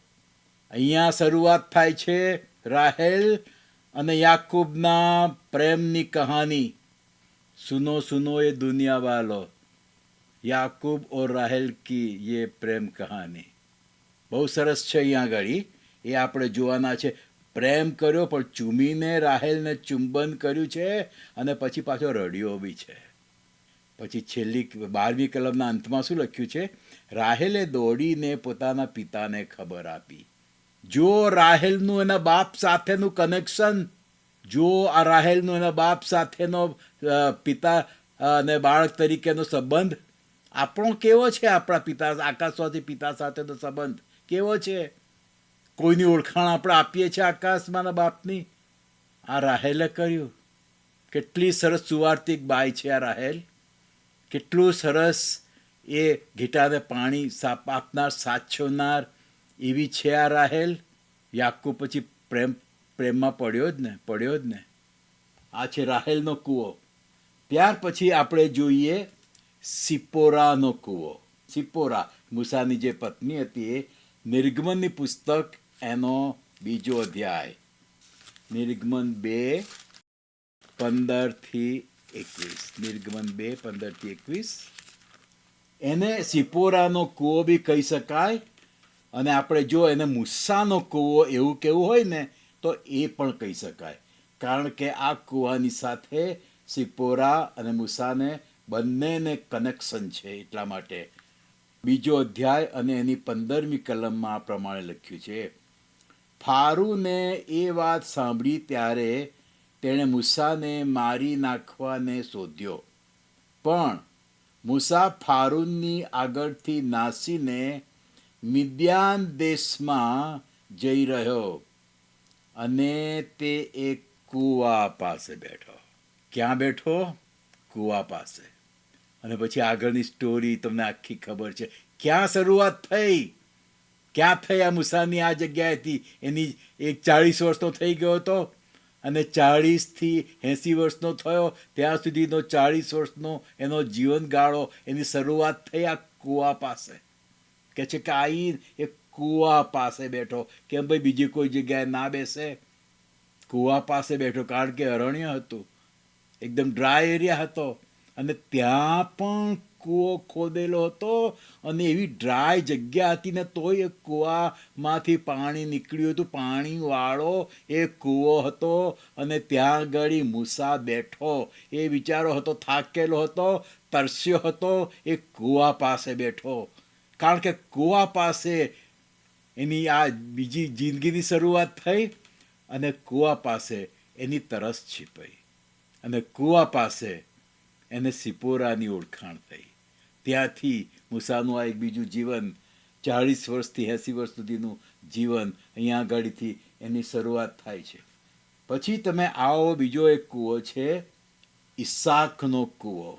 અહીંયા શરૂઆત થાય છે રાહેલ અને યાકૂબના પ્રેમની કહાની. સુનો સુનો એ દુનિયા વાલો, याकूब और राहेल की ये प्रेम कहानी બહુ સરસ છે. અહીંયા આગળ એ આપણે જોવાના છે. પ્રેમ કર્યો પણ ચૂમીને રાહેલને ચુંબન કર્યું છે અને પછી પાછો રડ્યો બી છે. પછી છેલ્લી 12મી કલમના અંતમાં શું લખ્યું છે? રાહેલે દોડીને પોતાના પિતાને ખબર આપી. જો રાહેલનું એના બાપ સાથેનું કનેક્શન, જો આ રાહેલનું એના બાપ સાથેનો પિતા અને બાળક તરીકેનો સંબંધ આપણો કેવો છે? આપણા પિતા, આકાશવાસી પિતા સાથેનો સંબંધ કેવો છે? કોઈની ઓળખાણ આપણે આપીએ છીએ આકાશમાંના બાપની? આ રાહેલે કર્યું. કેટલી સરસ સુવાર્તિક બાઈ છે આ રાહેલ. કેટલું સરસ એ ઘેટાને પાણી આપનાર, સાચવનાર એવી છે આ રાહેલ. યાકૂબ પછી પ્રેમમાં પડ્યો જ ને. આ છે રાહેલનો કૂવો. ત્યાર પછી આપણે જોઈએ સિપોરાનો કૂવો. સિપ્પોરા મૂસાની જે પત્ની હતી એ નિર્ગમનની પુસ્તક એનો 2 અધ્યાય, નિર્ગમન 2:15-21, નિર્ગમન 2:15-21. એને સિપ્પોરાનો કૂવો બી કહી શકાય, અને આપણે જો એને મૂસાનો કૂવો એવું કેવું હોય ને તો એ પણ કહી શકાય, કારણ કે આ કૂવાની સાથે સિપ્પોરા અને મૂસાને બંનેને કનેક્શન છે. એટલા માટે 2 અધ્યાય અને એની 15મી કલમમાં આ પ્રમાણે લખ્યું છે: ફારૂને એ વાત સાંભળી ત્યારે તેણે મૂસાને મારી નાખવાને શોધ્યો, પણ મૂસા ફારૂનની આગળથી નાસીને મિદ્યાન દેશમાં જઈ રહ્યો અને તે એક કૂવા પાસે બેઠો. ક્યાં બેઠો? કૂવા પાસે. અને પછી આગળની સ્ટોરી તમને આખી ખબર છે. ક્યાં શરૂઆત થઈ? ક્યાં થઈ આ મૂસાની આ જગ્યાએથી? એની એક 40 વર્ષનો થઈ ગયો હતો, અને 40થી 80 વર્ષનો થયો ત્યાં સુધીનો 40 વર્ષનો એનો જીવનગાળો, એની શરૂઆત થઈ આ કૂવા પાસે. કે છે કે આ એક કૂવા પાસે બેઠો. કેમ ભાઈ બીજી કોઈ જગ્યાએ ના બેસે? કૂવા પાસે બેઠો કારણ કે અરણ્ય હતું, એકદમ ડ્રાય એરિયા હતો, અને ત્યાં પણ કૂવો ખોદેલો હતો, અને એવી ડ્રાય જગ્યા હતી ને તોય એ કૂવામાંથી પાણી નીકળ્યું હતું. પાણીવાળો એ કૂવો હતો, અને ત્યાં આગળ મૂસા બેઠો. એ બિચારો હતો, થાકેલો હતો, તરસ્યો હતો, એ કૂવા પાસે બેઠો. કારણ કે કૂવા પાસે એની આ બીજી જિંદગીની શરૂઆત થઈ, અને કૂવા પાસે એની તરસ છીપાઈ, અને કૂવા પાસે એને સિપ્પોરાની ઓળખાણ થઈ. ત્યાંથી મૂસાનું આ એક બીજું જીવન, 40 વર્ષથી 80 વર્ષ સુધીનું જીવન, અહીંયા આગળથી એની શરૂઆત થાય છે. પછી તમે આવો, બીજો એક કૂવો છે ઈસાકનો કૂવો.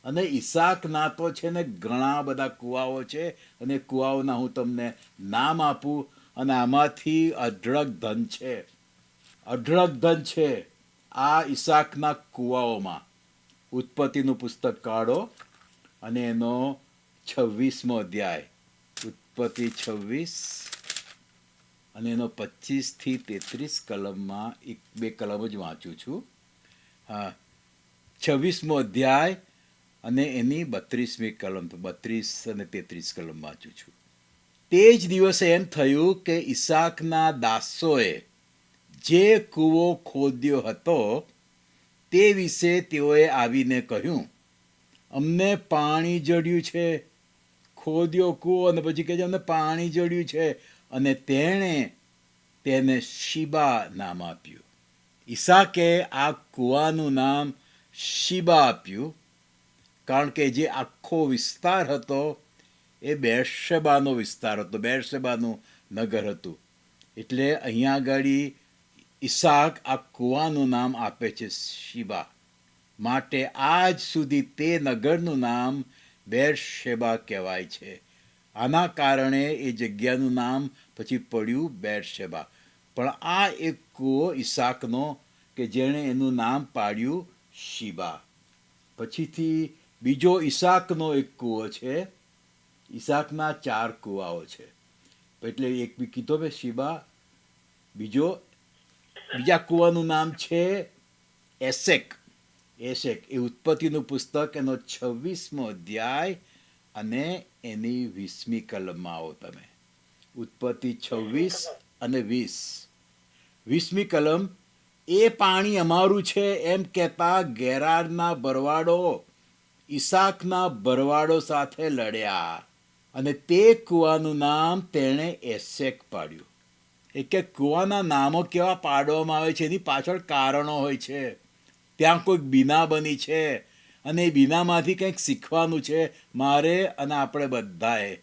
અને ઈસાકના તો છે ને ઘણા બધા કૂવાઓ છે, અને કૂવાઓના હું તમને નામ આપું, અને આમાંથી અઢળક ધન છે, અઢળક ધન છે આ ઈસાકના કૂવાઓમાં. ઉત્પત્તિનું પુસ્તક કાઢો અને એનો 26મો અધ્યાય, ઉત્પત્તિ 26 અને એનો 25-33 કલમમાં, 1-2 કલમ જ વાંચું છું. હા, 26મો અધ્યાય અને એની 32મી કલમ, તો 32 અને 33 કલમ વાંચું છું. તે જ દિવસે એમ થયું કે ઈસાકના દાસોએ જે કૂવો ખોદ્યો હતો તે વિશે તેઓએ આવીને કહ્યું, અમને પાણી જડ્યું છે. ખોદ્યો કૂવો અને પછી કહે છે અમને પાણી જડ્યું છે. અને તેણે તેને શિબા નામ આપ્યું. ઈસાકે આ કૂવાનું નામ શિબા આપ્યું, કારણ કે જે આખો વિસ્તાર હતો એ બેરશેબાનો વિસ્તાર હતો, બેરશેબાનું નગર હતું. એટલે અહીંયા આગળ ઈસાક આ કૂવાનું નામ આપે છે શિબા. માટે આજ સુધી તે નગરનું નામ બેરશેબા કહેવાય છે. આના કારણે એ જગ્યાનું નામ પછી પડ્યું બેરશેબા. પણ આ એક કૂવો ઈસાકનો કે જેણે એનું નામ પાડ્યું શિબા. પછીથી બીજો ઈસાકનો એક કૂવો છે. ઈસાકના 4 કૂવાઓ છે. એટલે એક બી કીધો મેં શિબા. બીજા કૂવાનું નામ છે એસેક. એસેક એ ઉત્પત્તિનું પુસ્તક એનો 26મો અધ્યાય અને એની 20મી કલમમાં આવો તમે. ઉત્પત્તિ 26 અને 20. 20મી કલમ: એ પાણી અમારું છે એમ કહેતા ગેરારના ભરવાડો ઈસાકના ભરવાડો સાથે લડ્યા, અને તે કૂવાનું નામ તેણે એસેક પાડ્યું. કે કૂવાના નામો કેવા પાડવામાં આવે છે એની પાછળ કારણો હોય છે. ત્યાં કોઈક બીના બની છે, અને એ બીનામાંથી કંઈક શીખવાનું છે મારે અને આપણે બધાએ.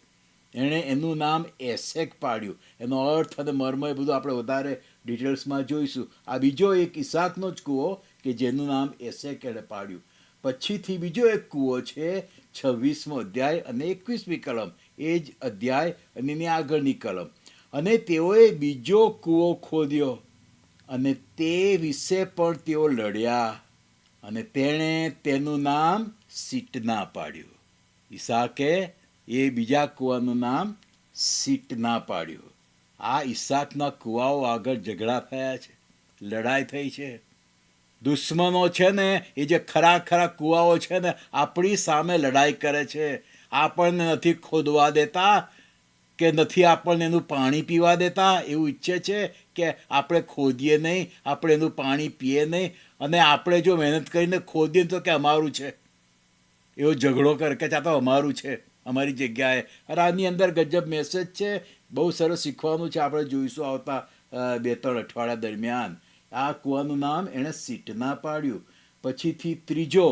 એણે એનું નામ એસેક પાડ્યું. એનો અર્થ અને મર્મ એ બધું આપણે વધારે ડિટેલ્સમાં જોઈશું. આ બીજો એક ઈસાકનો જ કૂવો કે જેનું નામ એસેક એણે પાડ્યું. પછીથી બીજો એક કૂવો છે 26મો અધ્યાય અને 21મી કલમ, એ જ અધ્યાય અને એની આગળની કલમ. અને તેઓએ બીજો કૂવો ખોદ્યો, અને તે વિશે પણ તેઓ લડ્યા, અને તેણે તેનું નામ સિટના પાડ્યું. ઈસાકે એ બીજા કૂવાનું નામ સીટના પાડ્યું. આ ઈસાકના કૂવાઓ આગળ ઝઘડા થયા છે, લડાઈ થઈ છે. દુશ્મનો છે ને એ જે ખરા ખરા કૂવાઓ છે ને આપણી સામે લડાઈ કરે છે. આપણને નથી ખોદવા દેતા કે નથી આપણને એનું પાણી પીવા દેતા. એવું ઈચ્છે છે કે આપણે ખોદીએ નહીં, આપણે એનું પાણી પીએ નહીં, અને આપણે જો મહેનત કરીને ખોદીએ તો કે અમારું છે. એવો ઝઘડો કરે કે ચાતો અમારું છે, અમારી જગ્યાએ. અરે આની અંદર ગજબ મેસેજ છે, બહુ સરસ શીખવાનું છે. આપણે જોઈશું આવતા 2-3 અઠવાડિયા દરમિયાન. આ કૂવાનું નામ એણે સીટના પાડ્યું. પછીથી ત્રીજો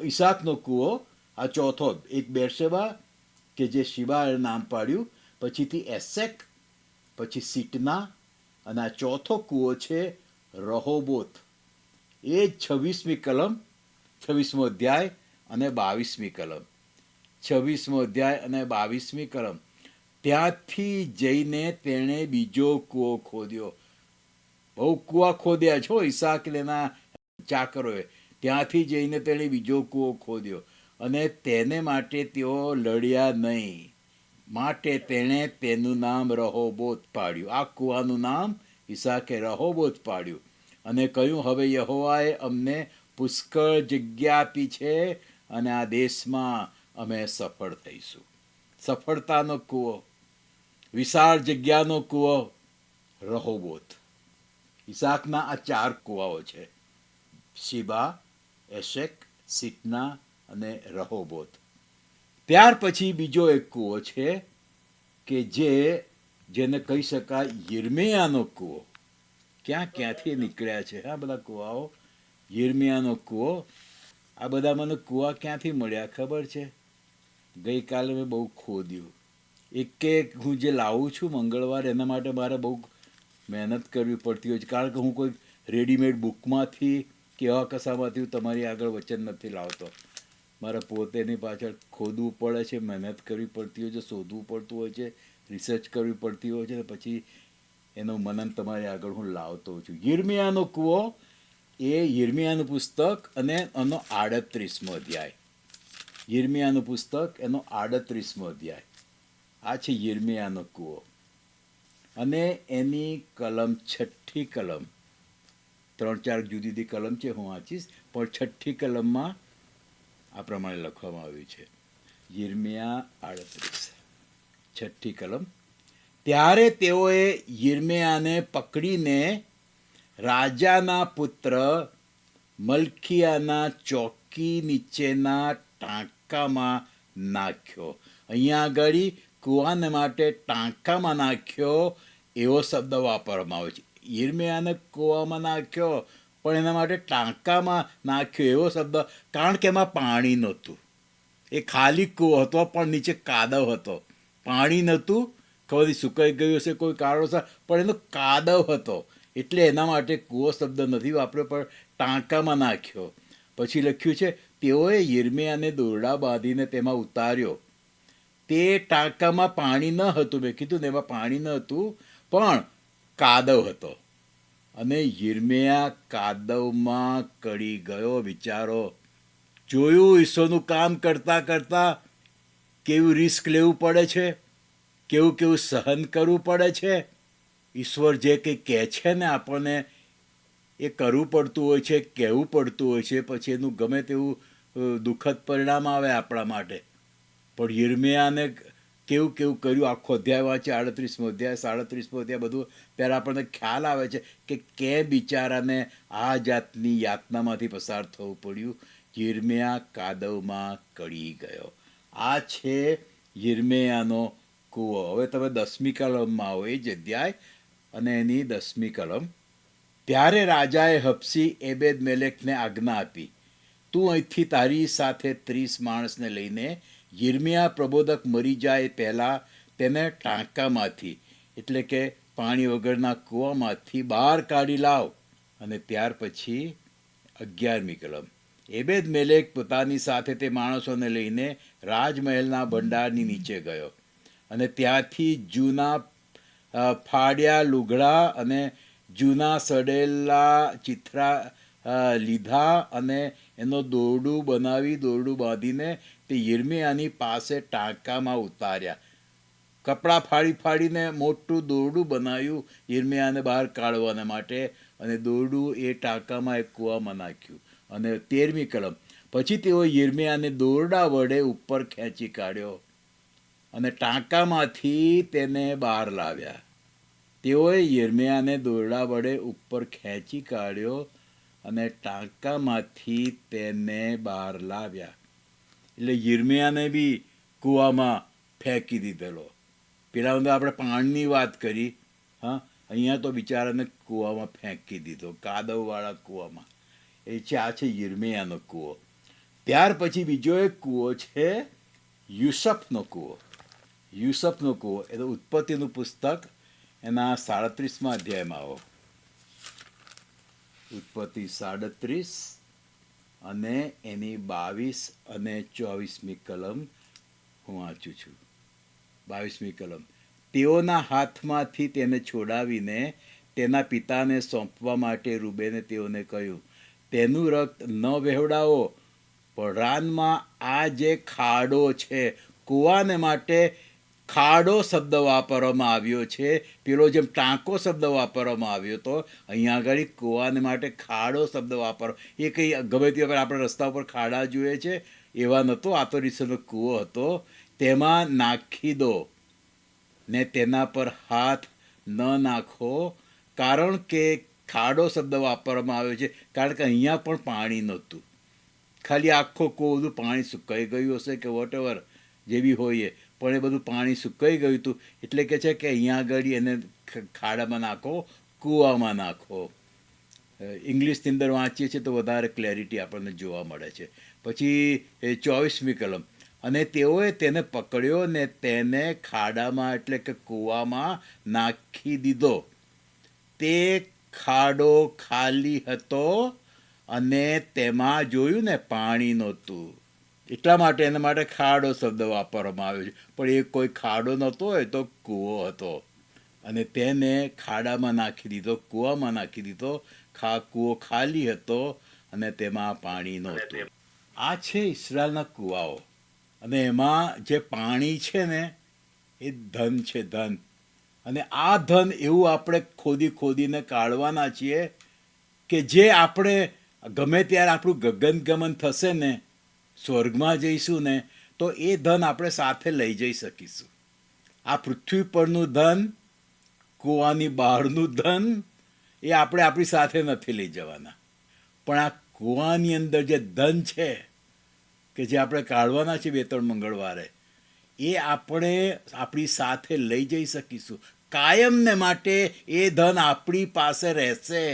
ઈસાકનો કૂવો, આ ચોથો, એક બેરશેબા કે જે શિબા નામ પાડ્યું, પછીથી એસેક, પછી સીટના, અને આ ચોથો કૂવો છે રહોબોત. એ 26મી કલમ, 26મો અધ્યાય અને 22મી કલમ. 26મો અધ્યાય અને 22મી કલમ. ત્યાંથી જઈને તેણે બીજો કૂવો ખોદ્યો. બહુ કૂવા ખોદ્યા છો ઈસાક એના ચાકરોએ. ત્યાંથી જઈને તેણે બીજો કૂવો ખોદ્યો, અને તેને માટે તેઓ લડ્યા નહીં. માટે તેણે તેનું નામ રહોબોત પાડ્યું. આ કૂવાનું નામ ઈસાકે રહોબોત પાડ્યું, અને કહ્યું, હવે યહોવાએ અમને પુષ્કળ જગ્યા આપી છે, અને આ દેશમાં અમે સફળ થઈશું. સફળતાનો કૂવો, વિશાળ જગ્યાનો કૂવો રહોબોત. ઈસાકના આ 4 કૂવાઓ છે: શિબા, એશેક, સીટના અને રહોબોત. ત્યાર પછી બીજો એક કૂવો છે કે જેને કહી શકાય યિર્મયાનો કૂવો. ક્યાંથી નીકળ્યા છે આ બધા કૂવાઓ? યિર્મયાનો કૂવો. આ બધા મને કૂવા ક્યાંથી મળ્યા ખબર છે? ગઈકાલે મેં બહુ ખોદ્યું. એક હું જે લાવું છું મંગળવારે, એના માટે મારે બહુ મહેનત કરવી પડતી હોય છે, કારણ કે હું કોઈ રેડીમેડ બુકમાંથી કે એવા કશામાંથી હું તમારી આગળ વચન નથી લાવતો. મારે પોતે એની પાછળ ખોદવું પડે છે, મહેનત કરવી પડતી હોય છે, શોધવું પડતું હોય છે, રિસર્ચ કરવી પડતી હોય છે, પછી એનું મનન તમારી આગળ હું લાવતો હોઉં છું. યિર્મયાનો કૂવો, એ યિર્મયાનું પુસ્તક અને એનો 38મો અધ્યાય. યિર્મયાનું પુસ્તક, એનો 38મો અધ્યાય. આ છે યિર્મયાનો કૂવો, અને એની કલમ 6ઠી કલમ. 3-4 જુદી જુદી કલમ છે, હું વાંચીશ, પણ 6ઠી કલમમાં આ પ્રમાણે લખવામાં આવ્યું છે. યિર્મયા 38, 6ઠી કલમ. ત્યારે તેઓએ યિર્મયાને પકડીને રાજાના પુત્ર મલ્કિયાના ચોકી નીચેના ટાંકામાં નાખ્યો. અહીંયા આગળ કૂવાને માટે ટાંકામાં નાખ્યો એવો શબ્દ વાપરવામાં આવે છે. યિર્મયાને કૂવામાં નાખ્યો, પણ એના માટે ટાંકામાં નાખ્યો એવો શબ્દ, કારણ કે એમાં પાણી નહોતું. એ ખાલી કૂવો હતો, પણ નીચે કાદવ હતો, પાણી નહોતું. ખબર સુકાઈ ગયું હશે કોઈ કારણોસર, પણ એનો કાદવ હતો, એટલે એના માટે કૂવો શબ્દ નથી વાપર્યો, પણ ટાંકામાં નાખ્યો. પછી લખ્યું છે, તેઓએ યિર્મયાને દોરડા બાંધીને તેમાં ઉતાર્યો. તે ટાંકામાં પાણી ન હતું, મેં કીધું ને એમાં પાણી ન હતું, પણ કાદવ હતો, અને યિર્મયા કાદવમાં કડી ગયો. વિચારો, જોયું ઈશ્વરનું કામ કરતાં કરતાં કેવું રિસ્ક લેવું પડે છે, કેવું સહન કરવું પડે છે. ઈશ્વર જે કંઈ કહે છે ને આપણને, એ કરવું પડતું હોય છે, કહેવું પડતું હોય છે, પછી એનું ગમે તેવું દુઃખદ પરિણામ આવે આપણા માટે. પણ યિર્મયાને કેવું કર્યું, આખો અધ્યાય વાંચે, 38મો અધ્યાય, 37મો અધ્યાય, બધું ત્યારે આપણને ખ્યાલ આવે છે કે કેમ બિચારાને આ જાતની યાતનામાંથી પસાર થવું પડ્યું. યિર્મયા કાદવમાં કડી ગયો. આ છે યિર્મયાનો કૂવો. હવે તમે 10મી કલમમાં આવો, એ જ અધ્યાય અને એની 10મી કલમ. ત્યારે રાજાએ હબસી એબેદ મેલેકને આજ્ઞા આપી, તું અહીંથી તારી સાથે 30 માણસને લઈને યિર્મયા પ્રબોધક મરી જાય પહેલાં તેને ટાંકામાંથી, એટલે કે પાણી વગરના કૂવામાંથી બહાર કાઢી લાવ. અને ત્યાર પછી 11મી કલમ. એબેદ મેલેક પોતાની સાથે તે માણસોને લઈને રાજમહેલના ભંડારની નીચે ગયો, અને ત્યાંથી જૂના ફાડ્યા લુગડા અને જૂના સડેલા ચિથરા લીધા, અને એનો દોરડું બાંધીને તે યિર્મયાની પાસે ટાંકામાં ઉતાર્યા. કપડાં ફાડી ફાડીને મોટું દોરડું બનાવ્યું યિર્મયાને બહાર કાઢવાના માટે, અને દોરડું એ ટાંકામાં એક કૂવામાં નાખ્યું. અને 13મી કલમ, પછી તેઓ યિર્મયાને દોરડા વડે ઉપર ખેંચી કાઢ્યો અને ટાંકામાંથી તેને બહાર લાવ્યા. તેઓએ યિર્મયાને દોરડા વડે ઉપર ખેંચી કાઢ્યો અને ટાંકામાંથી તેને બહાર લાવ્યા. એટલે યિર્મયાને બી કૂવામાં ફેંકી દીધેલો. પેલા અંદર આપણે પાણીની વાત કરી, હા, અહીંયા તો બિચારાને કૂવામાં ફેંકી દીધો, કાદવવાળા કૂવામાં. આ છે યિર્મયાનો કૂવો. ત્યાર પછી બીજો એક કૂવો છે યુસફનો કૂવો. યુસફનો કૂવો એ તો ઉત્પત્તિનું પુસ્તક એના 37મા અધ્યાયમાં આવો. ઉત્પત્તિ 37 અને એની 22 અને 24મી કલમ હું વાંચું છું. 22મી કલમ, તેઓના હાથમાંથી તેને છોડાવીને તેના પિતાને સોંપવા માટે રૂબેને તેઓને કહ્યું, તેનું રક્ત ન વહેવડાવો, પણ રાનમાં આ જે ખાડો છે, કૂવાને માટે ખાડો શબ્દ વાપરવામાં આવ્યો છે. પેલો જેમ ટાંકો શબ્દ વાપરવામાં આવ્યો હતો, અહીંયા આગળ કૂવાને માટે ખાડો શબ્દ વાપરો. એ કંઈ ગમે તે વખત આપણે રસ્તા ઉપર ખાડા જોઈએ છે એવા નહોતો. આ તો રીસેનો કૂવો હતો. તેમાં નાખી દો ને તેના પર હાથ ન નાખો, કારણ કે ખાડો શબ્દ વાપરવામાં આવ્યો છે, કારણ કે અહીંયા પણ પાણી નહોતું. ખાલી આખો કૂવો બધું પાણી સુકાઈ ગયું હશે કે વોટેવર જે બી હોય, પણ એ બધું પાણી સુકાઈ ગયું હતું. એટલે કે છે કે અહીંયા આગળ એને ખાડામાં નાખો, કૂવામાં નાખો. ઇંગ્લિશની અંદર વાંચીએ છીએ તો વધારે ક્લેરિટી આપણને જોવા મળે છે. પછી 24મી કલમ, અને તેઓએ તેને પકડ્યો ને તેને ખાડામાં એટલે કે કૂવામાં નાખી દીધો. તે ખાડો ખાલી હતો અને તેમાં જોયું ને પાણી નહોતું. એટલા માટે એના માટે ખાડો શબ્દ વાપરવામાં આવ્યો છે. પણ એ કોઈ ખાડો નહોતો, એ તો કૂવો હતો. અને તેને ખાડામાં નાખી દીધો, કૂવામાં નાખી દીધો. કૂવો ખાલી હતો અને તેમાં પાણી નહોતું. આ છે ઇસરાયલના કૂવાઓ. અને એમાં જે પાણી છે ને એ ધન છે, ધન. અને આ ધન એવું આપણે ખોદી ખોદીને કાઢવાના છીએ કે જે આપણે ગમે ત્યારે આપણું ગગનગમન થશે ને, સ્વર્ગમાં જઈશું ને, તો એ ધન આપણે સાથે લઈ જઈ શકીશું. આ પૃથ્વી પરનું ધન, કૂવાની બહારનું ધન, એ આપણે આપણી સાથે નથી લઈ જવાના. પણ આ કૂવાની અંદર જે ધન છે કે જે આપણે કાઢવાના છે 2-3 મંગળવારે, એ આપણે આપણી સાથે લઈ જઈ શકીશું. કાયમને માટે એ ધન આપણી પાસે રહેશે.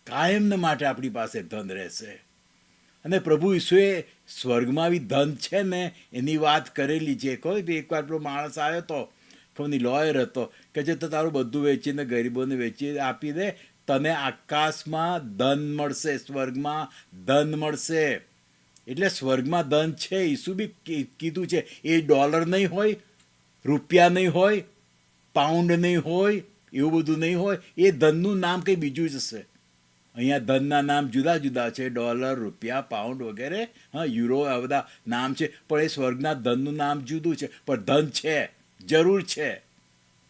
કાયમને માટે આપણી પાસે ધન રહેશે. અને પ્રભુ ઈસુએ સ્વર્ગમાં બી ધન છે ને એની વાત કરેલી છે. કોઈ એકવાર પેલો માણસ આવ્યો હતો, કોની લોયર હતો, કે જે તો તારું બધું વેચીને ગરીબોને વેચી આપી દે, તને આકાશમાં ધન મળશે, સ્વર્ગમાં ધન મળશે. એટલે સ્વર્ગમાં ધન છે. ઈસુ બી કીધું છે. એ ડોલર નહીં હોય, રૂપિયા નહીં હોય, પાઉન્ડ નહીં હોય, એવું બધું નહીં હોય. એ ધનનું નામ કંઈ બીજું જ હશે. અહીંયા ધનના નામ જુદા જુદા છે, ડોલર, રૂપિયા, પાઉન્ડ વગેરે, હા, યુરો, આ બધા નામ છે. પણ એ સ્વર્ગના ધનનું નામ જુદું છે. પણ ધન છે, જરૂર છે.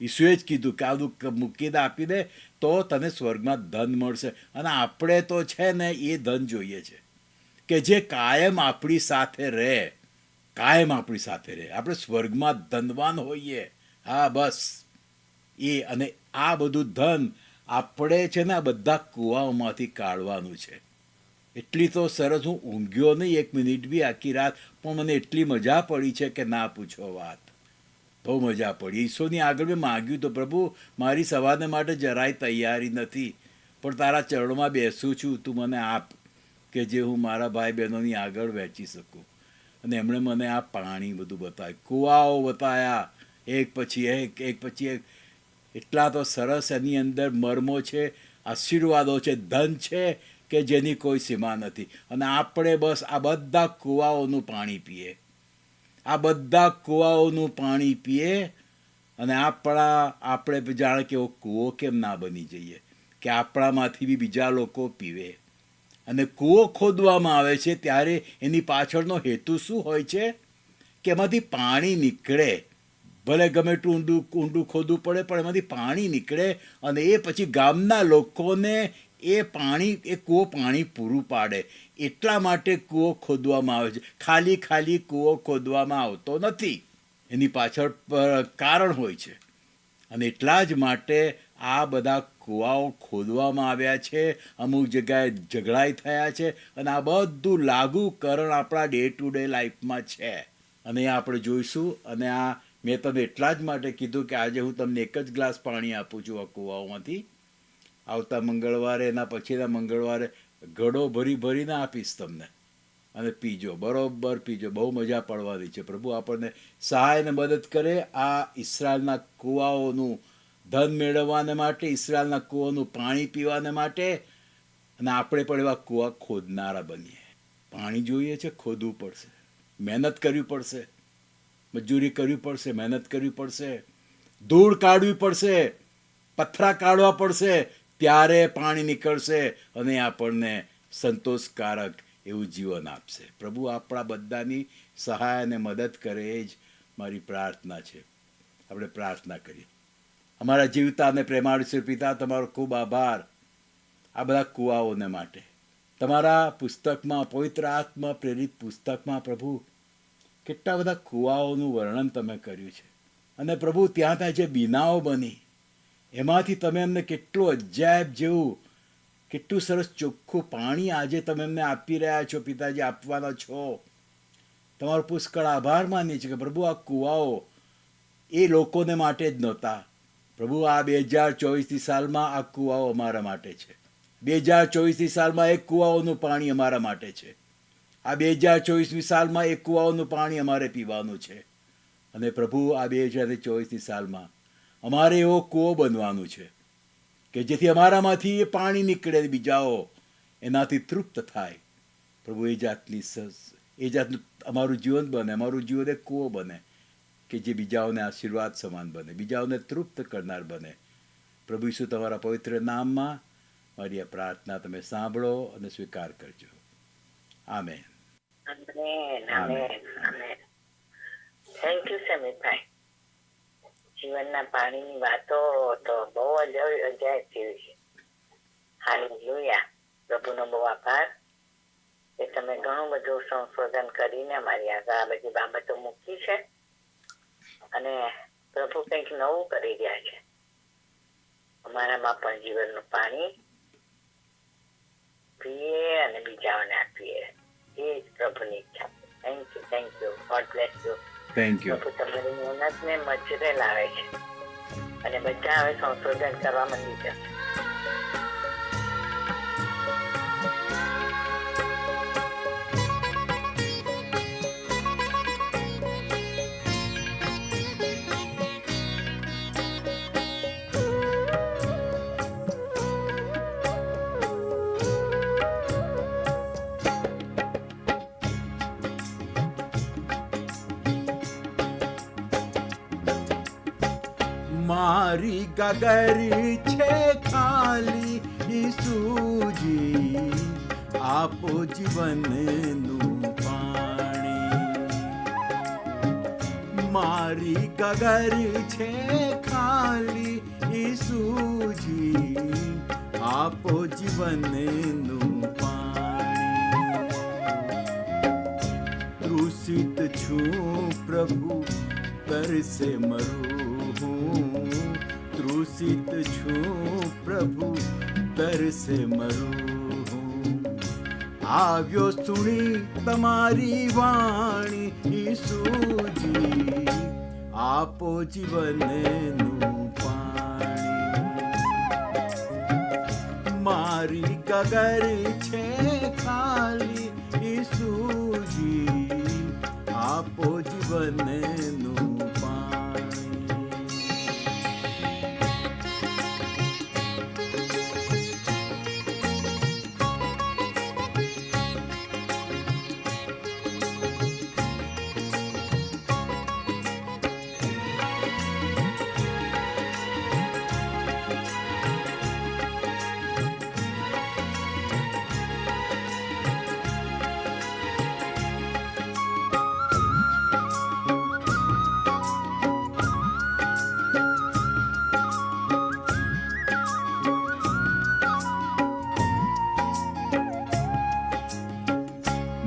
ઈસુએ જ કીધું કે આ બધું મૂકીને આપી દે તો તને સ્વર્ગમાં ધન મળશે. અને આપણે તો છે ને એ ધન જોઈએ છે કે જે કાયમ આપણી સાથે રહે, કાયમ આપણી સાથે રહે. આપણે સ્વર્ગમાં ધનવાન હોઈએ. હા, બસ એ. અને આ બધું ધન આપણે છે ને આ બધા કૂવાઓમાંથી કાઢવાનું છે. એટલી તો સરસ, હું ઊંઘ્યો નહીં 1 મિનિટ બી આખી રાત, પણ મને એટલી મજા પડી છે કે ના પૂછો વાત. બહુ મજા પડી. ઈશ્વરની આગળ મેં માગ્યું તો, પ્રભુ મારી સવારને માટે જરાય તૈયારી નથી, પણ તારા ચરણોમાં બેસું છું, તું મને આપ કે જે હું મારા ભાઈ બહેનોની આગળ વહેંચી શકું. અને એમણે મને આ પાણી બધું બતાવ્યું, કૂવાઓ બતાવ્યા, એક પછી એક, એક પછી એક. એટલા તો સરસ એની અંદર મર્મો છે, આશીર્વાદો છે, ધન છે કે જેની કોઈ સીમા નથી. અને આપણે બસ આ બધા કૂવાઓનું પાણી પીએ, આ બધા કૂવાઓનું પાણી પીએ. અને આપણે જાણે કે એવો કૂવો કેમ ના બની જઈએ કે આપણામાંથી બી બીજા લોકો પીવે. અને કૂવો ખોદવામાં આવે છે ત્યારે એની પાછળનો હેતુ શું હોય છે કે એમાંથી પાણી નીકળે. ભલે ગમે એટલું ઊંડું ઊંડું ખોદવું પડે પણ એમાંથી પાણી નીકળે અને એ પછી ગામના લોકોને એ કૂવો પાણી પૂરું પાડે. એટલા માટે કૂવો ખોદવામાં આવે છે. ખાલી ખાલી કૂવો ખોદવામાં આવતો નથી, એની પાછળ કારણ હોય છે. અને એટલા જ માટે આ બધા કૂવાઓ ખોદવામાં આવ્યા છે. અમુક જગ્યાએ ઝઘડાઈ થયા છે અને આ બધું લાગુકરણ આપણા ડે ટુ ડે લાઈફમાં છે. અને આપણે જોઈશું. અને આ મેં તમને એટલા જ માટે કીધું કે આજે હું તમને એક જ ગ્લાસ પાણી આપું છું આ કૂવાઓમાંથી. આવતા મંગળવારે એના પછીના મંગળવારે ઘડો ભરીને આપીશ તમને, અને પીજો, બરોબર પીજો. બહુ મજા પડવાની છે. પ્રભુ આપણને સહાય અને મદદ કરે આ ઇસરાયલના કૂવાઓનું ધન મેળવવાને માટે, ઇસરાયલના કૂવાનું પાણી પીવાને માટે. અને આપણે પણ એવા કૂવા ખોદનારા બનીએ. પાણી જોઈએ છે, ખોદવું પડશે, મહેનત કરવી પડશે, મજૂરી કરવી પડશે, મહેનત કરવી પડશે, ધૂળ કાઢવી પડશે, પથરા કાઢવા પડશે, ત્યારે પાણી નીકળશે અને આપણને સંતોષકારક એવું જીવન આપશે. પ્રભુ આપણા બધાની સહાય અને મદદ કરે એ જ મારી પ્રાર્થના છે. આપણે પ્રાર્થના કરીએ. અમારા જીવતા અને પ્રેમાળ પિતા, તમારો ખૂબ આભાર આ બધા કૂવાઓને માટે. તમારા પુસ્તકમાં, પવિત્ર આત્મા પ્રેરિત પુસ્તકમાં પ્રભુ કેટલા બધા કૂવાઓનું વર્ણન તમે કર્યું છે. અને પ્રભુ ત્યાં જે બીનાઓ બની એમાંથી તમે એમને કેટલું અજાયબ જેવું, કેટલું સરસ ચોખ્ખું પાણી આજે તમે એમને આપી રહ્યા છો પિતાજી, આપવાના છો. તમારો પુષ્કળ આભાર માનીએ છીએ કે પ્રભુ આ કૂવાઓ એ લોકોને માટે જ નહોતા. પ્રભુ આ 2024ની સાલમાં આ કૂવાઓ અમારા માટે છે. 2024ની સાલમાં એક કૂવાઓનું પાણી અમારા માટે છે. આ 2024ની સાલમાં એક કૂવાઓનું પાણી અમારે પીવાનું છે. અને પ્રભુ આ 2024ની સાલમાં અમારે એવો કૂવો બનવાનું છે કે જેથી અમારામાંથી એ પાણી નીકળે, બીજાઓ એનાથી તૃપ્ત થાય. પ્રભુ એ જાતનું અમારું જીવન બને, અમારું જીવન એક કૂવો બને કે જે બીજાઓને આશીર્વાદ સમાન બને, બીજાઓને તૃપ્ત કરનાર બને. પ્રભુ ઈસુ તમારા પવિત્ર નામમાં મારી આ પ્રાર્થના તમે સાંભળો અને સ્વીકાર કરજો. આમેન. થેન્ક યુ સમીરભાઈ. જીવનના પાણીની વાતો તો બહુ અજાયબ જેવી છે. હાલેલુયા. પ્રભુનો બહુ આભાર કે તમે ઘણું બધું સંશોધન કરીને અમારી આગળ આ બધી બાબતો મૂકી છે અને પ્રભુ કંઈક નવું કરી રહ્યા છે. અમારામાં પણ જીવનનું પાણી પીએ અને બીજાઓને આપીએ, એ જ પ્રભુની ઈચ્છા. Thank you. God bless you. Thank you. પ્રભુ તમારી મહેનતને મજરે લાવે છે અને બધા હવે સંશોધન કરવા માંડી છે. મારી ગગરી છે ખાલી ઈસુજી, આપો જીવનનું પાણી. મારી ગગરી છે ખાલી ઈસુજી, આપો જીવનનું પાણી. તૃષિત છું પ્રભુ, તરસે મરું, તૃષિત છું પ્રભુ, તરસે મરું. આવ્યો સુણી તમારી વાણી ઈસુજી, આપો જીવનનું પાણી. મારી ગગર છે ખાલી ઈસુજી, આપો જીવનનું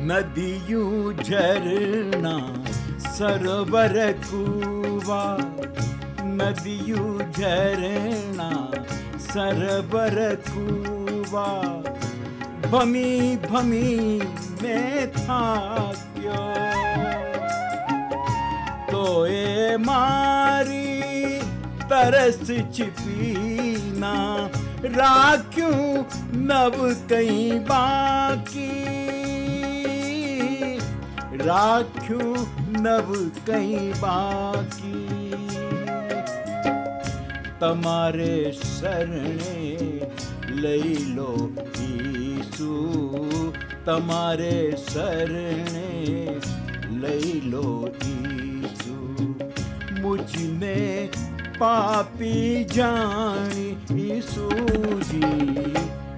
નદીયું ઝરણા સરોવર કુવા, નદીયું ઝરણા સરોવર કુવા, ભમી ભમી મેં થાક્યો, તો એ મારી તરસ छिपी ना राख्યું નવ કઈ બાકી, રાખ્યું નવ કઈ બાકી. તમારે શરણે લઈ લો ઈસુ, તમારે શરણે લઈ લો ઈસુ. મુझને પાપી જાણી ઈસુજી,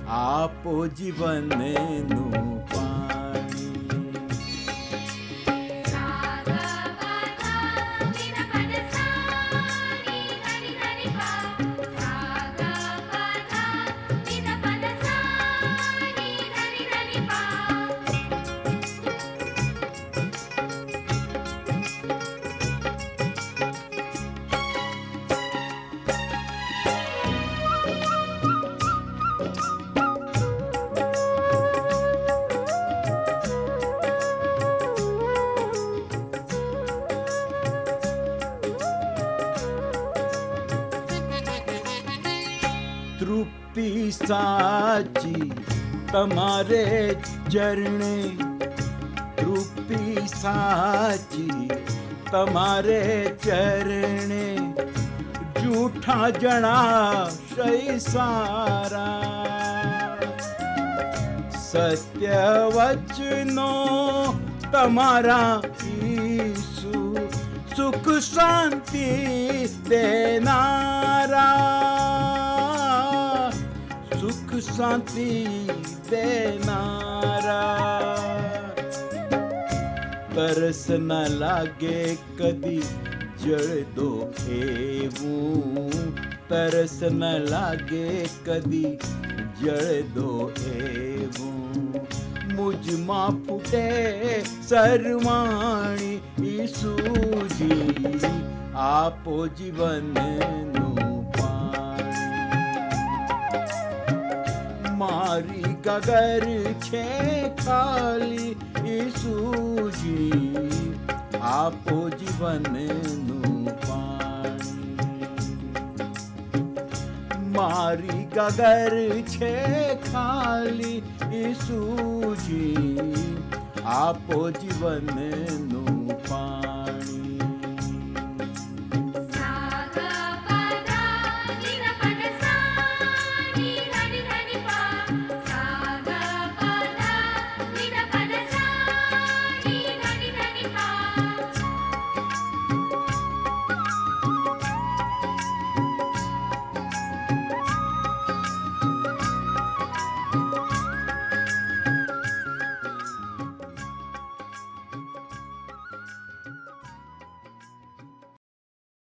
આપો જીવનનું પાણી. તૃપ્તિ સાચી તમારે ચરણે, તૃપ્તિ સાચી તમારે ચરણે. જૂઠા જણાશય સારા, સત્ય વચનો તમારા ઈસુ, સુખ શાંતિ દેનારા, સુખ શાંતિ દેનારા. તરસ ન લાગે કદી જળ દો એવું, તરસ ન લાગે કદી જળ દો એવું. મુજમાં ફૂટે સરવાણી ઈસુજી, આપો જીવનનું પાણી. મારી ગગર છે ખાલી ઈસુજી, આપો જીવનનું પાણી. મારી ગગર છે ખાલી ઈસુજી, આપો જીવનનું પાણી.